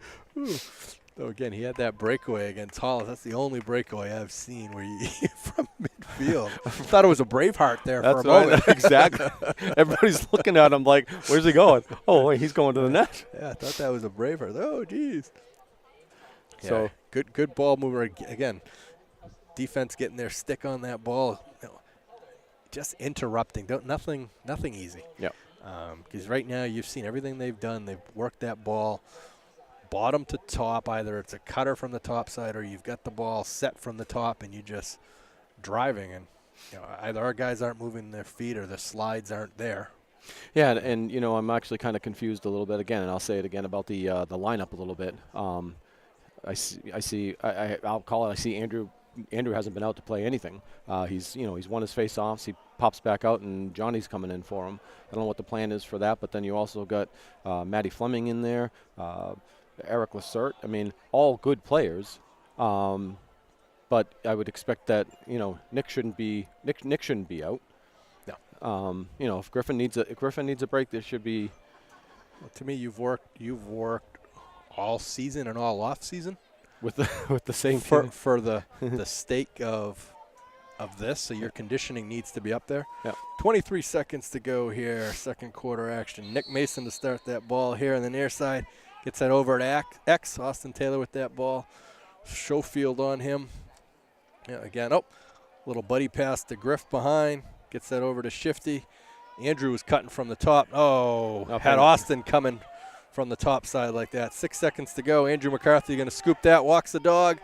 So again, he had that breakaway against Hollis. That's the only breakaway I've seen where you from midfield. I thought it was a Braveheart there for a moment. Exactly. Everybody's looking at him like, where's he going? Oh, wait, he's going to the net. Yeah, I thought that was a Braveheart. Oh, geez. Yeah, so good ball mover again. Defense getting their stick on that ball. Just interrupting. Nothing easy. Yeah. Because right now you've seen everything they've done. They've worked that ball bottom to top. Either it's a cutter from the top side or you've got the ball set from the top and you just driving. And either our guys aren't moving their feet or the slides aren't there. Yeah, and I'm actually kind of confused a little bit again, and I'll say it again about the lineup a little bit. I see Andrew hasn't been out to play anything. He's won his face-offs. He pops back out, and Johnny's coming in for him. I don't know what the plan is for that, but then you also got Matty Fleming in there, Eric Lacerte. I mean, all good players, but I would expect that Nick shouldn't be out. No. If Griffin needs a break, there should be. Well, to me, you've worked all season and all off season. With the same for the stake of this, so your conditioning needs to be up there. Yeah. 23 seconds to go here, second quarter action. Nick Mason to start that ball here on the near side. Gets that over to X. Austin Taylor with that ball. Schofield on him. Yeah, again, little buddy pass to Griff behind. Gets that over to Shifty. Andrew was cutting from the top. Had Austin coming from the top side like that. 6 seconds to go. Andrew McCarthy going to scoop that. Walks the dog.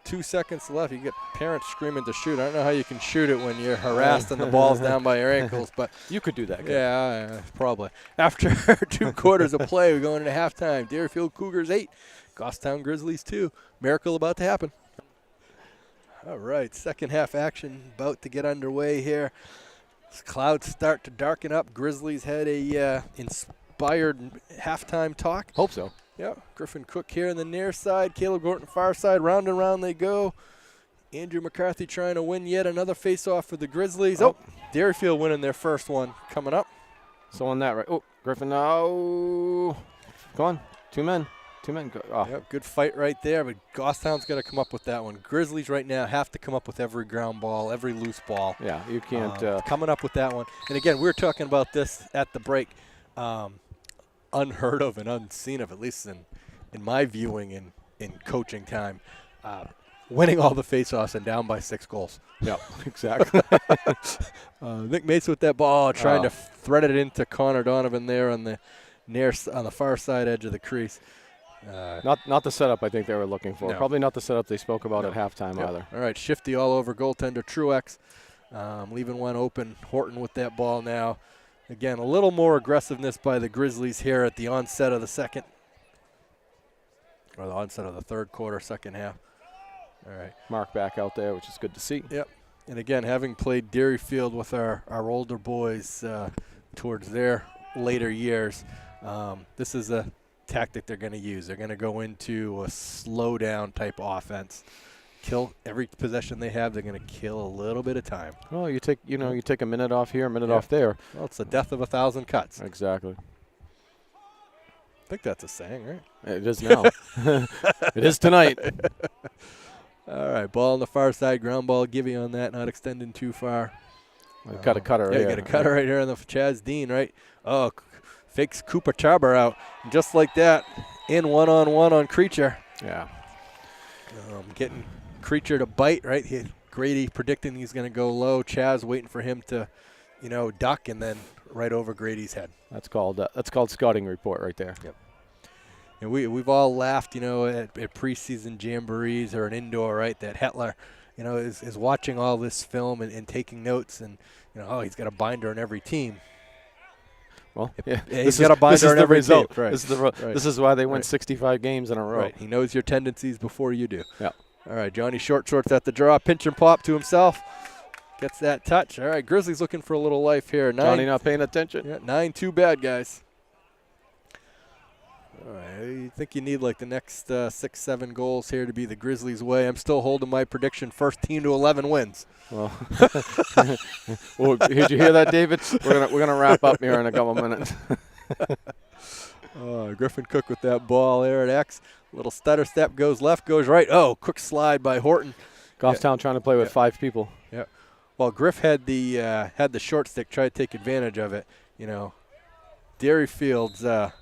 2 seconds left. You get parents screaming to shoot. I don't know how you can shoot it when you're harassed and the ball's down by your ankles, but you could do that. Yeah, probably. After 2 quarters of play, we're going into halftime. Derryfield Cougars 8, Goffstown Grizzlies 2. Miracle about to happen. All right, second half action about to get underway here. As clouds start to darken up. Grizzlies had a inspired halftime talk. Hope so. Yeah, Griffin Cook here on the near side. Caleb Gorton far side. Round and round they go. Andrew McCarthy trying to win yet another face-off for the Grizzlies. Derryfield winning their first one coming up. So on that, right? Oh, Griffin. Oh, come on. 2 men. Two men. Oh. Yep, good fight right there, but Goffstown's got to come up with that one. Grizzlies right now have to come up with every ground ball, every loose ball. Yeah, you can't. Coming up with that one. And again, we were talking about this at the break. Unheard of and unseen of, at least in my viewing in coaching time. Winning all the faceoffs and down by 6 goals. Yeah, exactly. Nick Mason with that ball, trying to thread it into Connor Donovan there on the far side edge of the crease. Not the setup I think they were looking for. No. Probably not the setup they spoke about at halftime either. All right, shifty all over goaltender Truex, leaving one open. Horton with that ball now. Again, a little more aggressiveness by the Grizzlies here at the onset of the second, or the onset of the third quarter, second half. All right. Mark back out there, which is good to see. Yep. And again, having played Derryfield with our older boys towards their later years, this is a tactic they're going to use. They're going to go into a slow down type offense. Kill every possession they have. They're going to kill a little bit of time. Well, you take a minute off here, a minute off there. Well, it's the death of 1,000 cuts. Exactly. I think that's a saying, right? It is now. It is tonight. All right, ball on the far side, ground ball, Gibby on that, not extending too far. Got a cutter right here. Yeah, got a cutter right here on the Chaz Dean, right? Oh, fakes Cooper Charber out. And just like that, in one-on-one on Creature. Yeah. Getting Creature to bite, right? Grady predicting he's going to go low. Chaz waiting for him to, duck, and then right over Grady's head. That's called scouting report right there. Yep. And we've all laughed, at preseason jamborees or an indoor, right? That Hetler, is watching all this film and taking notes, and he's got a binder on every team. Well, he's got a binder on every team. Right. This is why they win 65 games in a row. Right. He knows your tendencies before you do. Yeah. All right, Johnny Short Shorts at the draw, pinch and pop to himself. Gets that touch. All right, Grizzlies looking for a little life here. Johnny not paying attention. Yeah, 9-2 bad guys. All right, you think you need like the next 6-7 goals here to be the Grizzlies' way. I'm still holding my prediction, first team to 11 wins. Well, did you hear that, David? We're gonna wrap up here in a couple minutes. Griffin Cook with that ball there at X. Little stutter step, goes left, goes right. Oh, quick slide by Horton. Goffstown trying to play with 5 people. Yeah. Well, Griff had the short stick, tried to take advantage of it. Derryfield's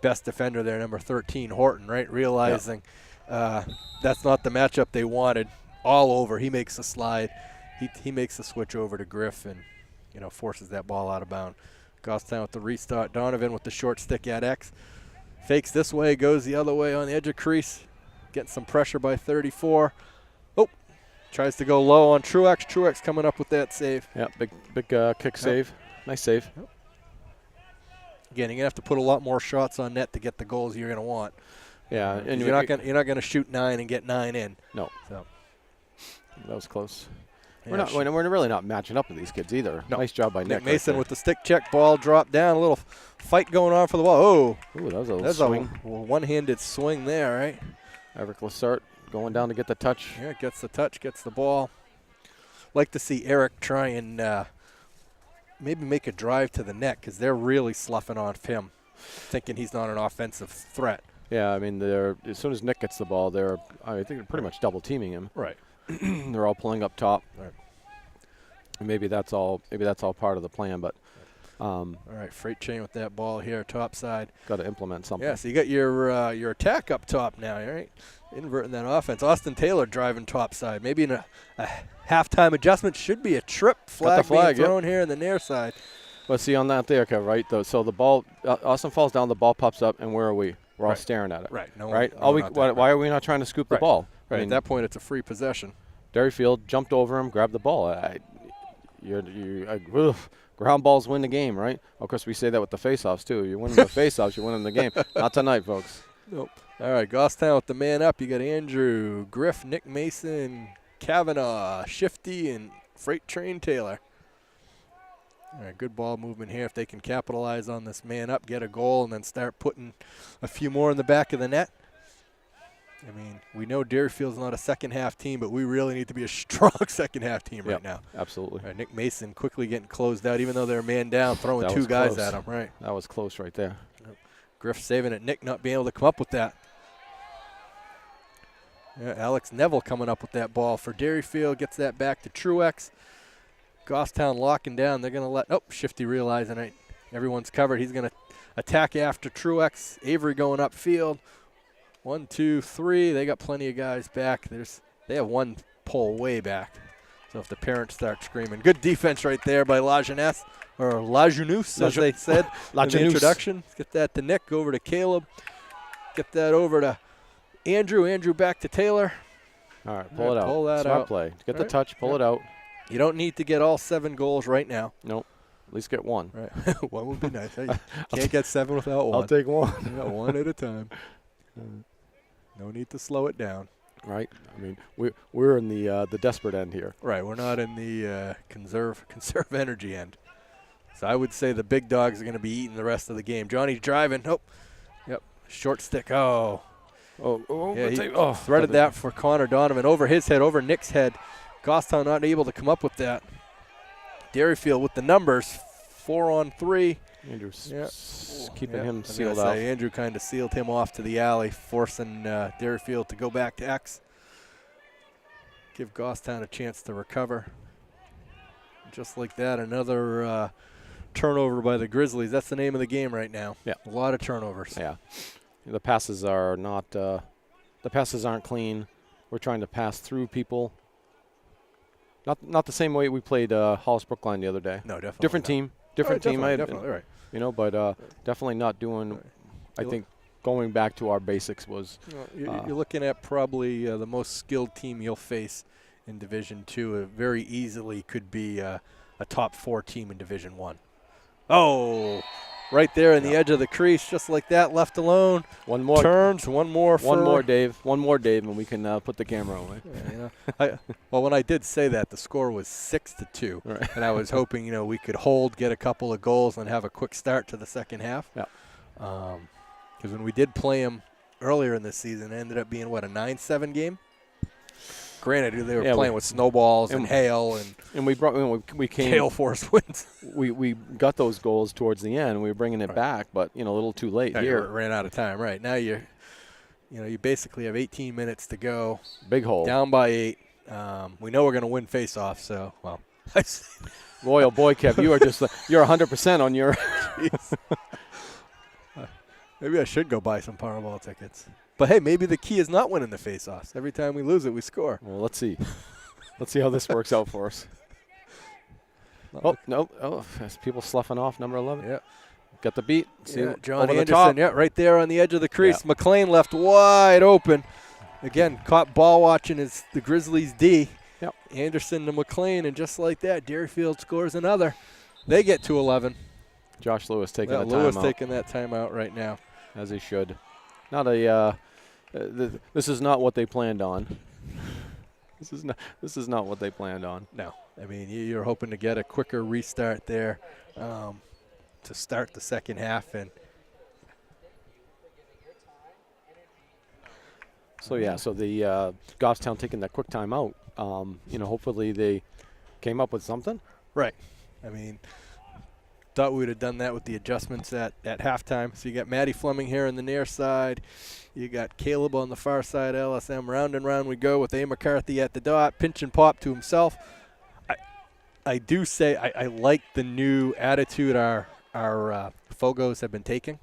best defender there, number 13, Horton, right? Realizing that's not the matchup they wanted. All over. He makes a slide. He makes the switch over to Griff and, forces that ball out of bounds. Goffstown with the restart. Donovan with the short stick at X. Fakes this way, goes the other way on the edge of crease. Getting some pressure by 34. Oh, tries to go low on Truex. Truex coming up with that save. Yeah, big kick save. Nice save. Yep. Again, you're gonna have to put a lot more shots on net to get the goals you're gonna want. Yeah, and you're not gonna shoot 9 and get 9 in. No. So that was close. Yeah, We're really not matching up with these kids either. No. Nice job by Nick Mason right with the stick check, ball dropped down, a little fight going on for the ball. Oh, ooh, that was a little that's swing. a one-handed swing there, right? Eric Lassart going down to get the touch. Yeah, gets the touch, gets the ball. Like to see Eric try and maybe make a drive to the net because they're really sloughing off him, thinking he's not an offensive threat. Yeah, I mean, as soon as Nick gets the ball, I think they're pretty much double teaming him. Right. They're all pulling up top. Right. Maybe that's all part of the plan, but all right, freight train with that ball here, top side. Got to implement something. Yeah, so you got your attack up top now, right? Inverting that offense. Austin Taylor driving top side. Maybe in a halftime adjustment should be a trip flag being thrown here in the near side. Let's see on that there, Kev, right? So the ball, Austin falls down, the ball pops up, and where are we? We're all staring at it. Right. No right? One, why are we not trying to scoop the ball? Right. I mean, at that point, it's a free possession. Derryfield jumped over him, grabbed the ball. Ground balls win the game, right? Of course, we say that with the faceoffs too. You're winning the faceoffs, you're winning the game. Not tonight, folks. Nope. All right, Goffstown with the man up. You got Andrew, Griff, Nick Mason, Kavanaugh, Shifty, and Freight Train Taylor. All right, good ball movement here. If they can capitalize on this man up, get a goal, and then start putting a few more in the back of the net. I mean, we know Derryfield's not a second-half team, but we really need to be a strong second-half team right now. Absolutely. All right, Nick Mason quickly getting closed out, even though they're man down, throwing 2 guys at him. Right. That was close right there. Griff saving it. Nick not being able to come up with that. Yeah, Alex Neville coming up with that ball for Derryfield. Gets that back to Truex. Goffstown locking down. They're going to let, Shifty realizing everyone's covered. He's going to attack after Truex. Avery going upfield. 1, 2, 3. They got plenty of guys back. They have one pole way back. So if the parents start screaming. Good defense right there by Lajeunesse, or Lajeunesse, as they said in the introduction. Get that to Nick, over to Caleb. Get that over to Andrew. Andrew back to Taylor. All right, pull it out. Pull that Smart out. play. Get the touch, pull it out. You don't need to get all 7 goals right now. Nope. At least get one. Right. One would be nice. You can't get 7 without one. I'll take one. You got one at a time. No need to slow it down. Right. I mean, we're in the desperate end here. Right. We're not in the conserve energy end. So I would say the big dogs are going to be eating the rest of the game. Johnny's driving. Oh, yep. Short stick. Oh. Yeah, he threaded that for Connor Donovan. Over his head, over Nick's head. Goffstown not able to come up with that. Derryfield with the numbers. 4-on-3. Andrew's keeping him sealed off. Andrew kind of sealed him off to the alley, forcing Derryfield to go back to X. Give Goffstown a chance to recover. Just like that, another turnover by the Grizzlies. That's the name of the game right now. Yeah, a lot of turnovers. Yeah, the passes are not. The passes aren't clean. We're trying to pass through people. Not the same way we played Hollis Brookline the other day. No, definitely different not. team. Different team. Definitely right. You know, but definitely not doing. Right. I think going back to our basics was. You're looking at probably the most skilled team you'll face in Division II. It very easily could be a top 4 team in Division I. Oh, right there in the edge of the crease, just like that, left alone. One more turns, one more, Dave, and we can put the camera away. Yeah, well, when I did say that, the score was 6-2, right. And I was hoping we could hold, get a couple of goals, and have a quick start to the second half. Yeah. Because when we did play them earlier in the season, it ended up being a 9-7 game. Granted, they were playing with snowballs and hail, and we came hail force winds. we got those goals towards the end. We were bringing it back, but a little too late here. Ran out of time. Right now, you basically have 18 minutes to go. Big hole. Down by 8. We know we're going to win face-off. So boy, oh boy, Kev, you're 100% on your. Maybe I should go buy some Powerball tickets. But, hey, maybe the key is not winning the face-offs. Every time we lose it, we score. Well, let's see. Let's see how this works out for us. No. Oh, there's people sloughing off number 11. Yeah. Got the beat. John Anderson, right there on the edge of the crease. Yeah. McLean left wide open. Again, caught ball watching is the Grizzlies D. Yep. Anderson to McLean, and just like that, Derryfield scores another. They get to 11. Josh Lewis taking a timeout. Lewis taking that timeout right now. As he should. Not a. This is not what they planned on. This is not what they planned on. No, I mean you're hoping to get a quicker restart there to start the second half, and so the Goffstown taking that quick timeout. Hopefully they came up with something. Right. I mean. Thought we would have done that with the adjustments at halftime. So you got Matty Fleming here on the near side. You got Caleb on the far side, LSM. Round and round we go with A. McCarthy at the dot. Pinch and pop to himself. I do say I like the new attitude our Fogos have been taking.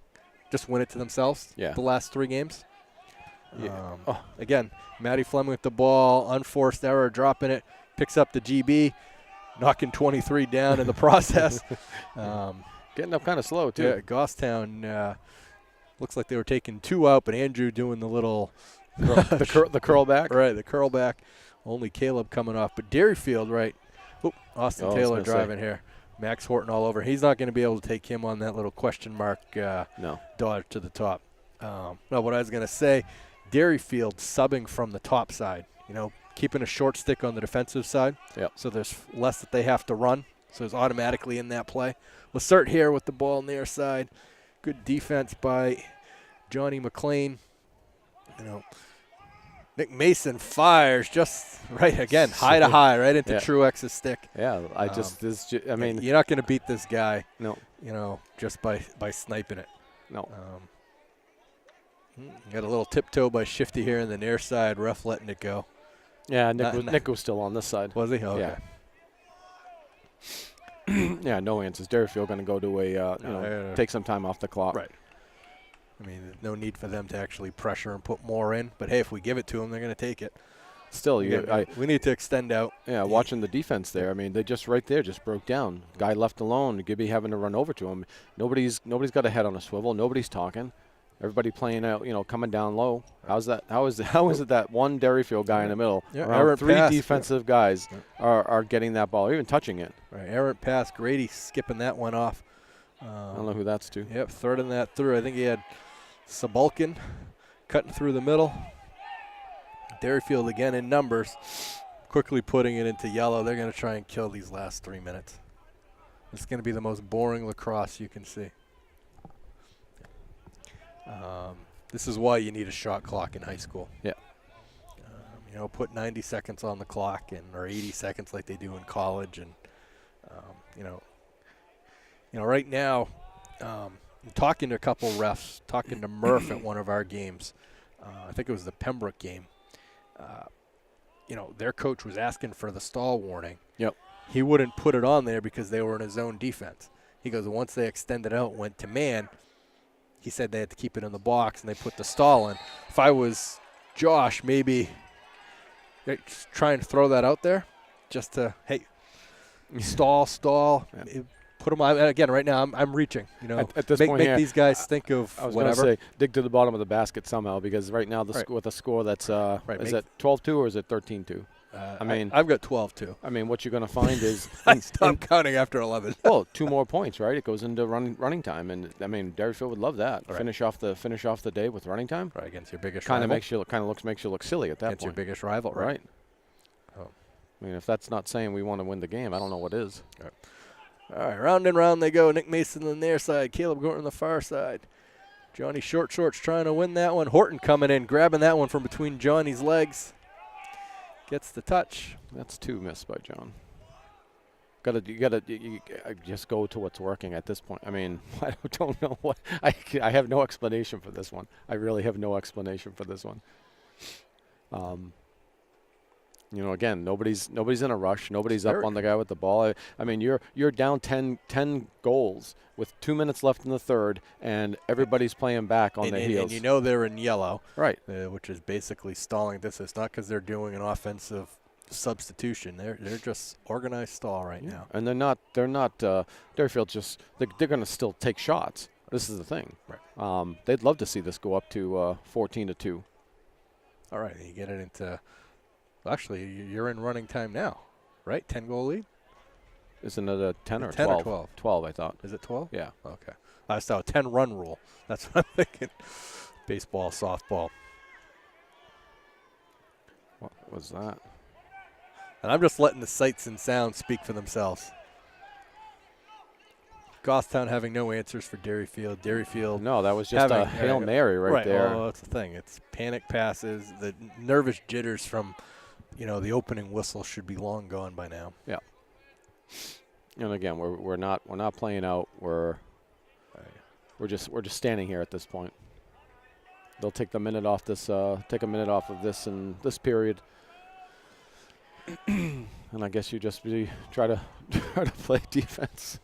Just win it to themselves the last 3 games. Yeah. Again, Matty Fleming with the ball. Unforced error, dropping it. Picks up the GB. Knocking 23 down in the process. Getting up kind of slow, too. Yeah, Goffstown looks like they were taking 2 out, but Andrew doing the little the curl back. Right, the curl back. Only Caleb coming off. But Derryfield, right. Austin Taylor driving here. Max Horton all over. He's not going to be able to take him on that little question mark dodge to the top. No, what I was going to say, Derryfield subbing from the top side. Keeping a short stick on the defensive side. Yep. So there's less that they have to run. So it's automatically in that play. Lacert here with the ball near side. Good defense by Johnny McLean. Nick Mason fires just right again, high to high, right into Truex's stick. Yeah, you're not going to beat this guy. No. Just by sniping it. No. Got a little tiptoe by Shifty here in the near side. Ref letting it go. Yeah, Nick was still on this side. Was he? Okay. Yeah. Yeah, no answers. Derryfield going to go to take some time off the clock. Right. I mean, there's no need for them to actually pressure and put more in. But, hey, if we give it to them, they're going to take it. Still, we need to extend out. Yeah, watching the defense there. I mean, they just right there just broke down. Guy left alone. Gibby having to run over to him. Nobody's got a head on a swivel. Nobody's talking. Everybody playing out, coming down low. How's that? How is it that one Derryfield guy in the middle, around three defensive guys are getting that ball, or even touching it? Right, errant pass. Grady skipping that one off. I don't know who that's to. Yep, threading that through. I think he had Sabulkin cutting through the middle. Derryfield again in numbers, quickly putting it into yellow. They're going to try and kill these last 3 minutes. It's going to be the most boring lacrosse you can see. This is why you need a shot clock in high school. Yeah. Put 90 seconds on the clock or 80 seconds like they do in college. And, right now, I'm talking to a couple refs, talking to Murph at one of our games. I think it was the Pembroke game. Their coach was asking for the stall warning. Yep. He wouldn't put it on there because they were in a zone defense. He goes, once they extended out, went to man, he said they had to keep it in the box, and they put the stall in. If I was Josh, maybe try and throw that out there just to, hey, stall. Yeah. Put them on. Again, right now, I'm reaching. At this point, make these guys think of I was whatever. going to say, dig to the bottom of the basket somehow, because right now with a score that's is it 12-2 or is it 13-2? I've got 12-2. I mean, what you're going to find is I stopped counting after 11. Well, 2 more points, right? It goes into running time, and I mean, Derryfield would love that. Right. Finish off the day with running time. Right, against your biggest rival. Makes you look silly at that against point. Your biggest rival, right? Oh. I mean, if that's not saying we want to win the game, I don't know what is. All right, round and round they go. Nick Mason on the near side, Caleb Gorton on the far side. Johnny Short Shorts trying to win that one. Horton coming in, grabbing that one from between Johnny's legs. Gets the touch. That's 2 missed by John. You just go to what's working at this point. I mean, I don't know what. I have no explanation for this one. I really have no explanation for this one. Again, nobody's in a rush. Nobody's up on the guy with the ball. I mean, you're down 10 goals with 2 minutes left in the third, and everybody's playing back on their heels. And they're in yellow, right? Which is basically stalling this. It's not because they're doing an offensive substitution. They're just organized stall right now. And they're not. Derryfield just they're going to still take shots. This is the thing. Right. They'd love to see this go up to 14-2. All right, you get it into. Actually, you're in running time now, right? 10-goal lead? Isn't it a 10 or 10 12? or 12? 12, I thought. Is it 12? Yeah. Okay. I saw a 10-run rule. That's what I'm thinking. Baseball, softball. What was that? And I'm just letting the sights and sounds speak for themselves. Goffstown having no answers for Derryfield. Derryfield. No, that was just a Hail Mary right there. Well, that's the thing. It's panic passes. The nervous jitters from, the opening whistle should be long gone by now. Yeah. And again, we're not playing out. We're just standing here at this point. They'll take the minute off this. Take a minute off of this in this period. And I guess you just try to play defense.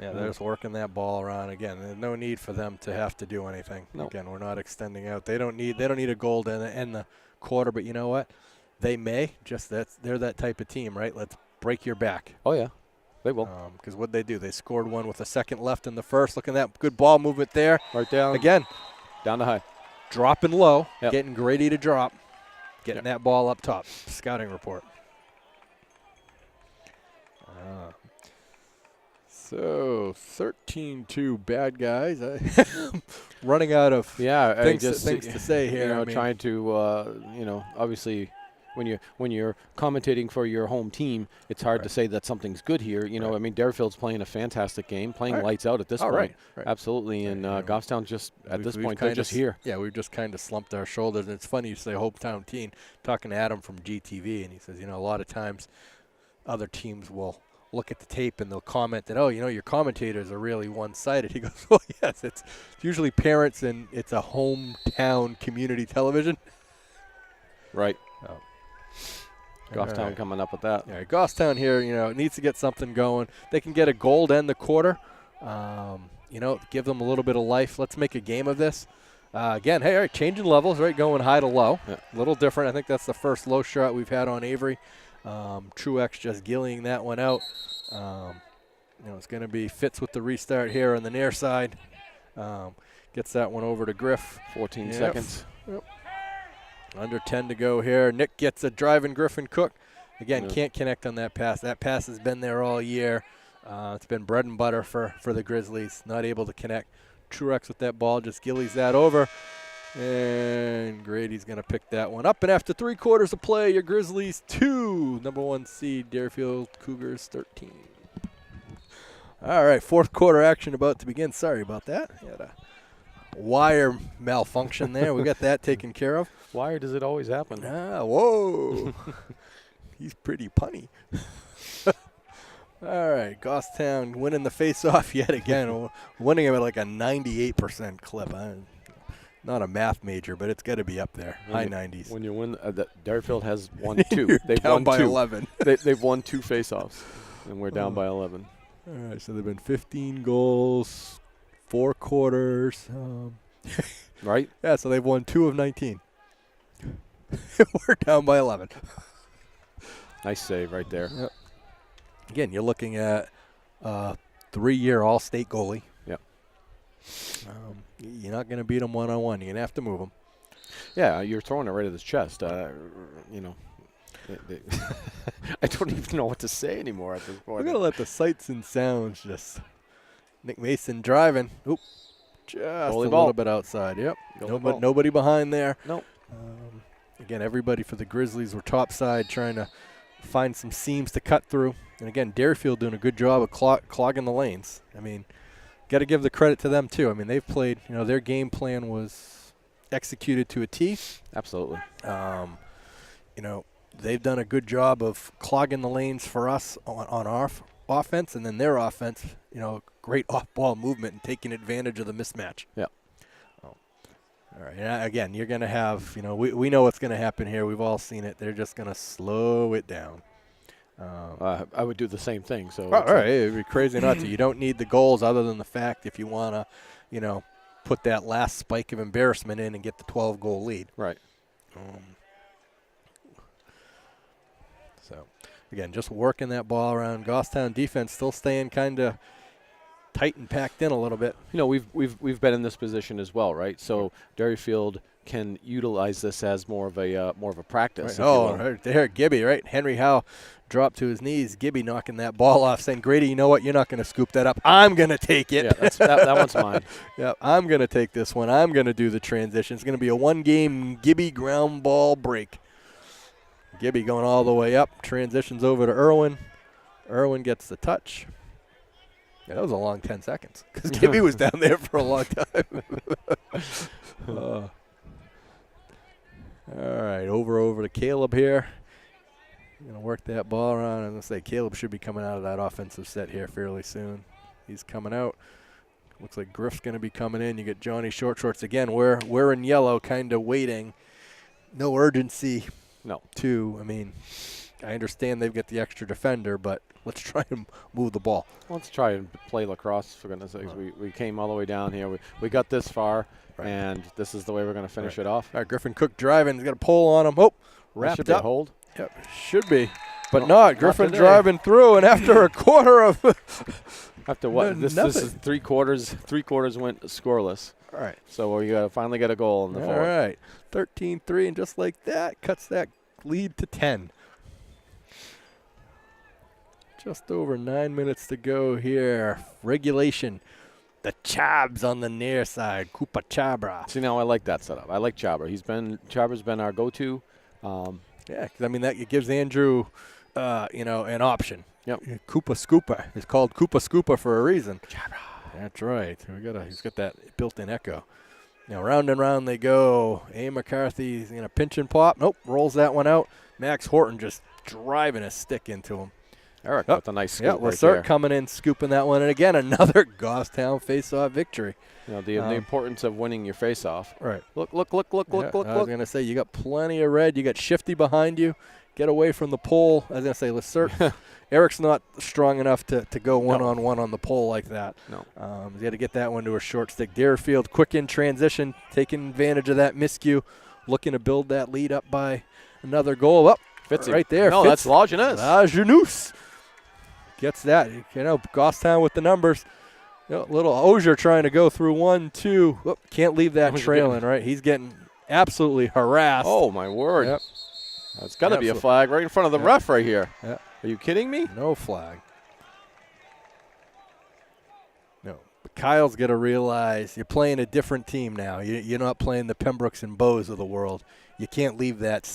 Yeah, they're just working that ball around again. There's no need for them to have to do anything. No. Again, we're not extending out. They don't need a goal to end the quarter, but you know what? They may. They're that type of team, right? Let's break your back. Oh yeah, they will. Because what they do, they scored one with a second left in the first. Look at that good ball movement there. Right down again, down to high, dropping low, yep. Getting Grady to drop, getting that ball up top. Scouting report. So 13-2 bad guys. Running out of things to say here. Trying to obviously when you're commentating for your home team, it's hard to say that something's good here. I mean, Derryfield's playing a fantastic game, playing lights out at this point. Right. Absolutely, and Goffstown just at this point they're just here. Yeah, we've just kind of slumped our shoulders. And it's funny you say hometown team. Talking to Adam from GTV, and he says, a lot of times other teams will look at the tape and they'll comment that, oh, your commentators are really one-sided. He goes, well, yes, it's usually parents and it's a hometown community television. Right. Oh. Goffstown coming up with that. Yeah, Goffstown here, needs to get something going. They can get a goal to end the quarter. Give them a little bit of life. Let's make a game of this. Again, hey, all right, changing levels, right, going high to low. Yeah. A little different. I think that's the first low shot we've had on Avery. Truex just gillying that one out. It's going to be Fitz with the restart here on the near side. Gets that one over to Griff. 14 seconds. Yep. Under 10 to go here. Nick gets a driving Griffin Cook. Again, can't connect on that pass. That pass has been there all year. It's been bread and butter for the Grizzlies. Not able to connect. Truex with that ball just gillies that over. And Grady's going to pick that one up. And after 3 quarters of play, your Grizzlies 2, number 1 seed, Derryfield Cougars 13. All right, 4th quarter action about to begin. Sorry about that. We had a wire malfunction there. We got that taken care of. Why does it always happen? Whoa. He's pretty punny. All right, Goffstown winning the face-off yet again. Winning him at like a 98% clip. I'm not a math major, but it's got to be up there, high 90s. When you win, Derryfield has won 2. They've down won by 11. They've won 2 face-offs, and we're down by 11. All right, so they've been 15 goals, 4 quarters. Right? Yeah, so they've won 2 of 19. We're down by 11. Nice save right there. Yep. Again, you're looking at a 3-year All-State goalie. Yep. You're not going to beat him one-on-one. You're going to have to move him. Yeah, you're throwing it right at his chest. I don't even know what to say anymore at this point. We're going to let the sights and sounds just. Nick Mason driving. Oop. Just Goalie a ball. little bit outside. Yep. Ball. Nobody behind there. Nope. Again, everybody for the Grizzlies were topside trying to find some seams to cut through. And again, Derryfield doing a good job of clogging the lanes. I mean, got to give the credit to them too. I mean, they've played, their game plan was executed to a T. Absolutely. They've done a good job of clogging the lanes for us on our offense, and then their offense, great off-ball movement and taking advantage of the mismatch. Yeah. All right. And again, you're going to have, we know what's going to happen here. We've all seen it. They're just going to slow it down. I would do the same thing. So all right, it'd be crazy not to. You don't need the goals other than the fact if you want to, put that last spike of embarrassment in and get the 12-goal lead. Right. So, again, just working that ball around. Goffstown defense still staying kind of tight and packed in a little bit. We've been in this position as well, right? So Derryfield can utilize this as more of a practice. Right. Right there, Gibby, right? Henry Howe dropped to his knees. Gibby knocking that ball off, saying, Grady, you know what? You're not going to scoop that up. I'm going to take it. Yeah, that one's mine. Yeah, I'm going to take this one. I'm going to do the transition. It's going to be a 1-game Gibby ground ball break. Gibby going all the way up. Transitions over to Irwin. Irwin gets the touch. Yeah, that was a long 10 seconds because Gibby was down there for a long time. All right, over to Caleb here. Going to work that ball around. I'm going to say Caleb should be coming out of that offensive set here fairly soon. He's coming out. Looks like Griff's going to be coming in. You get Johnny Short Shorts again. We're in yellow, kind of waiting. No urgency. No. I understand they've got the extra defender, but let's try and move the ball. Let's try and play lacrosse, for goodness sakes. We came all the way down here. We got this far, and this is the way we're going to finish it off. All right, Griffin Cook driving. He's got a pole on him. Oh, wrapped should be up. A hold. Yep, should be. But not. Griffin today. Driving through, and after a quarter of after what? This nothing. is 3 quarters. 3 quarters went scoreless. All right. So we finally got a goal in the fourth. All right. 13-3, and just like that, cuts that lead to 10. Just over 9 minutes to go here. Regulation. The Chabs on the near side. Koopa Chabra. See, now I like that setup. I like Chabra. Chabra's been our go-to. Yeah, because that it gives Andrew, an option. Yep. Koopa Scoopa. It's called Koopa Scoopa for a reason. Chabra. That's right. He's got that built-in echo. Round and round they go. A. McCarthy's pinch and pop. Nope, rolls that one out. Max Horton just driving a stick into him. Eric with a nice scoop Yeah, right Lacerte there. coming in, scooping that one. And again, another Goffstown face-off victory. You know, the importance of winning your face-off. Right. Look. I was going to say, you got plenty of red. You got Shifty behind you. Get away from the pole. I was going to say, Lacerte. Eric's not strong enough to go one-on-one on the pole like that. No. He's got to get that one to a short stick. Derryfield, quick in transition, taking advantage of that miscue, looking to build that lead up by another goal. Up, right there. No, that's Lajeunesse. Lajeunesse gets that. You know, Goffstown with the numbers. You know, little Osier trying to go through 1, 2. Whoop, can't leave that trailing, right? He's getting absolutely harassed. Oh, my word. Yep. That's got to be a flag right in front of the ref right here. Yeah. Are you kidding me? No flag. No. But Kyle's got to realize you're playing a different team now. You're not playing the Pembrokes and Bows of the world. You can't leave that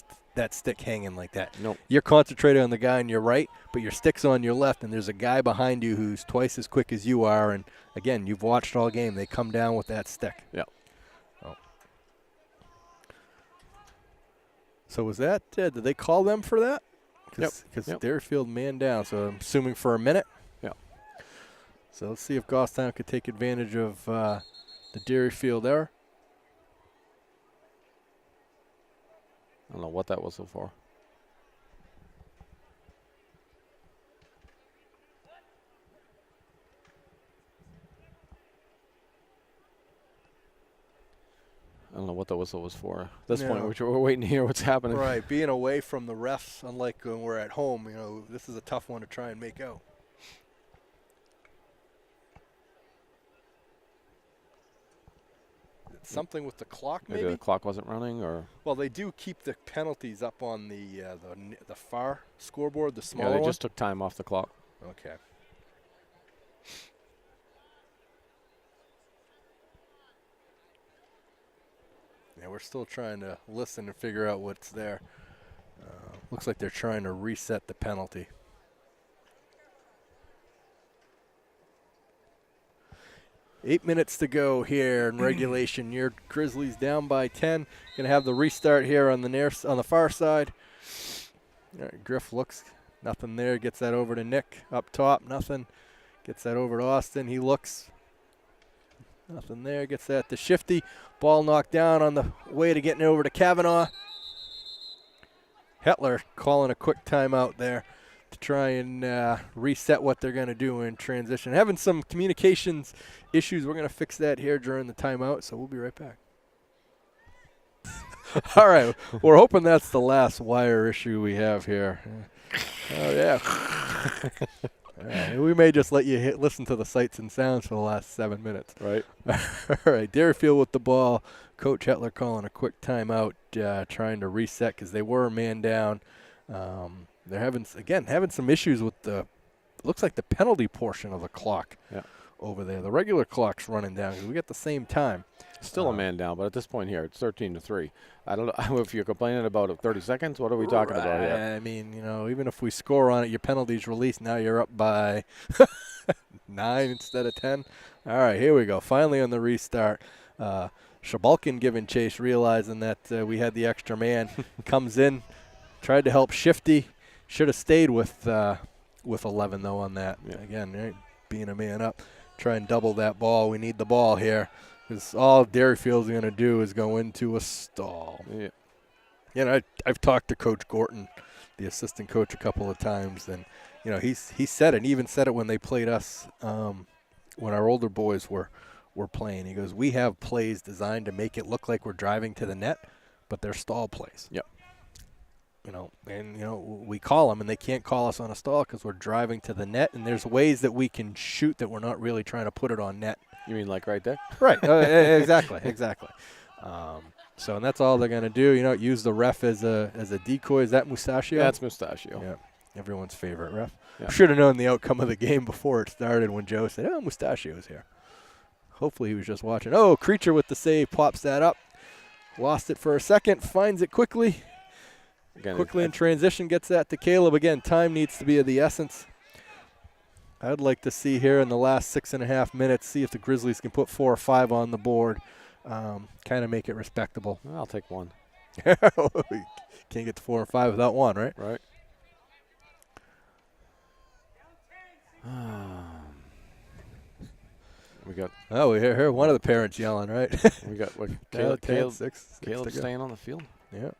stick hanging like that. Nope. You're concentrated on the guy on your right, but your stick's on your left, and there's a guy behind you who's twice as quick as you are. And, again, you've watched all game. They come down with that stick. Yeah. Oh. So was that did they call them for that? Because Derryfield man down, so I'm assuming for a minute. Yeah. So let's see if Goffstown could take advantage of the Derryfield error. I don't know what that was for. I don't know what the whistle was for. At this point, we're waiting to hear what's happening. Right, being away from the refs, unlike when we're at home, you know, this is a tough one to try and make out. Something with the clock, maybe? The clock wasn't running, or? Well, they do keep the penalties up on the far scoreboard, the smaller one. Yeah, they one. just took time off the clock. Okay. Yeah, we're still trying to listen and figure out what's there. Looks like they're trying to reset the penalty. Eight minutes to go here in regulation. Your Grizzlies down by 10. Going to have the restart here on the far side. All right, Griff looks, nothing there. Gets that over to Nick up top, nothing. Gets that over to Austin. He looks, nothing there. Gets that to Shifty. Ball knocked down on the way to getting it over to Kavanaugh. Hetler calling a quick timeout there to try and reset what they're going to do in transition. Having some communications issues. We're going to fix that here during the timeout, so we'll be right back. All right. We're hoping that's the last wire issue we have here. Oh, yeah. We may just let you listen to the sights and sounds for the last 7 minutes. Right. All right, Derryfield with the ball. Coach Hetler calling a quick timeout, trying to reset because they were a man down. They're having some issues with looks like the penalty portion of the clock over there. The regular clock's running down because we got the same time. Still a man down, but at this point here, it's 13-3. I don't know if you're complaining about 30 seconds. What are we talking about here? I mean, you know, even if we score on it, your penalty's released. Now you're up by 9 instead of 10. All right, here we go. Finally on the restart. Shabalkin giving chase, realizing that we had the extra man. Comes in, tried to help Shifty. Should have stayed with 11, though, on that. Yeah. Again, right, being a man up. Try and double that ball. We need the ball here. Because all Derryfield's going to do is go into a stall. Yeah. You know, I've talked to Coach Gorton, the assistant coach, a couple of times, and you know he said it. And even said it when they played us, when our older boys were playing. He goes, "We have plays designed to make it look like we're driving to the net, but they're stall plays." Yep. You know, and you know we call them, and they can't call us on a stall because we're driving to the net. And there's ways that we can shoot that we're not really trying to put it on net. You mean like right there? Right. Exactly. So, and that's all they're going to do. You know, use the ref as a decoy. Is that Mustachio? Yeah, that's Mustachio. Yeah, everyone's favorite ref. Yeah. Should have known the outcome of the game before it started when Joe said, "Oh, Mustachio's here." Hopefully he was just watching. Oh, Creature with the save pops that up. Lost it for a second. Finds it quickly. Again, in transition, gets that to Caleb. Again, time needs to be of the essence. I'd like to see here in the last 6.5 minutes, see if the Grizzlies can put 4 or 5 on the board, kind of make it respectable. I'll take one. Can't get to 4 or 5 without one, right? Right. We got. Oh, we hear one of the parents yelling, right? We got what? Now Caleb, 10, 6 Caleb to go. staying on the field. Yeah.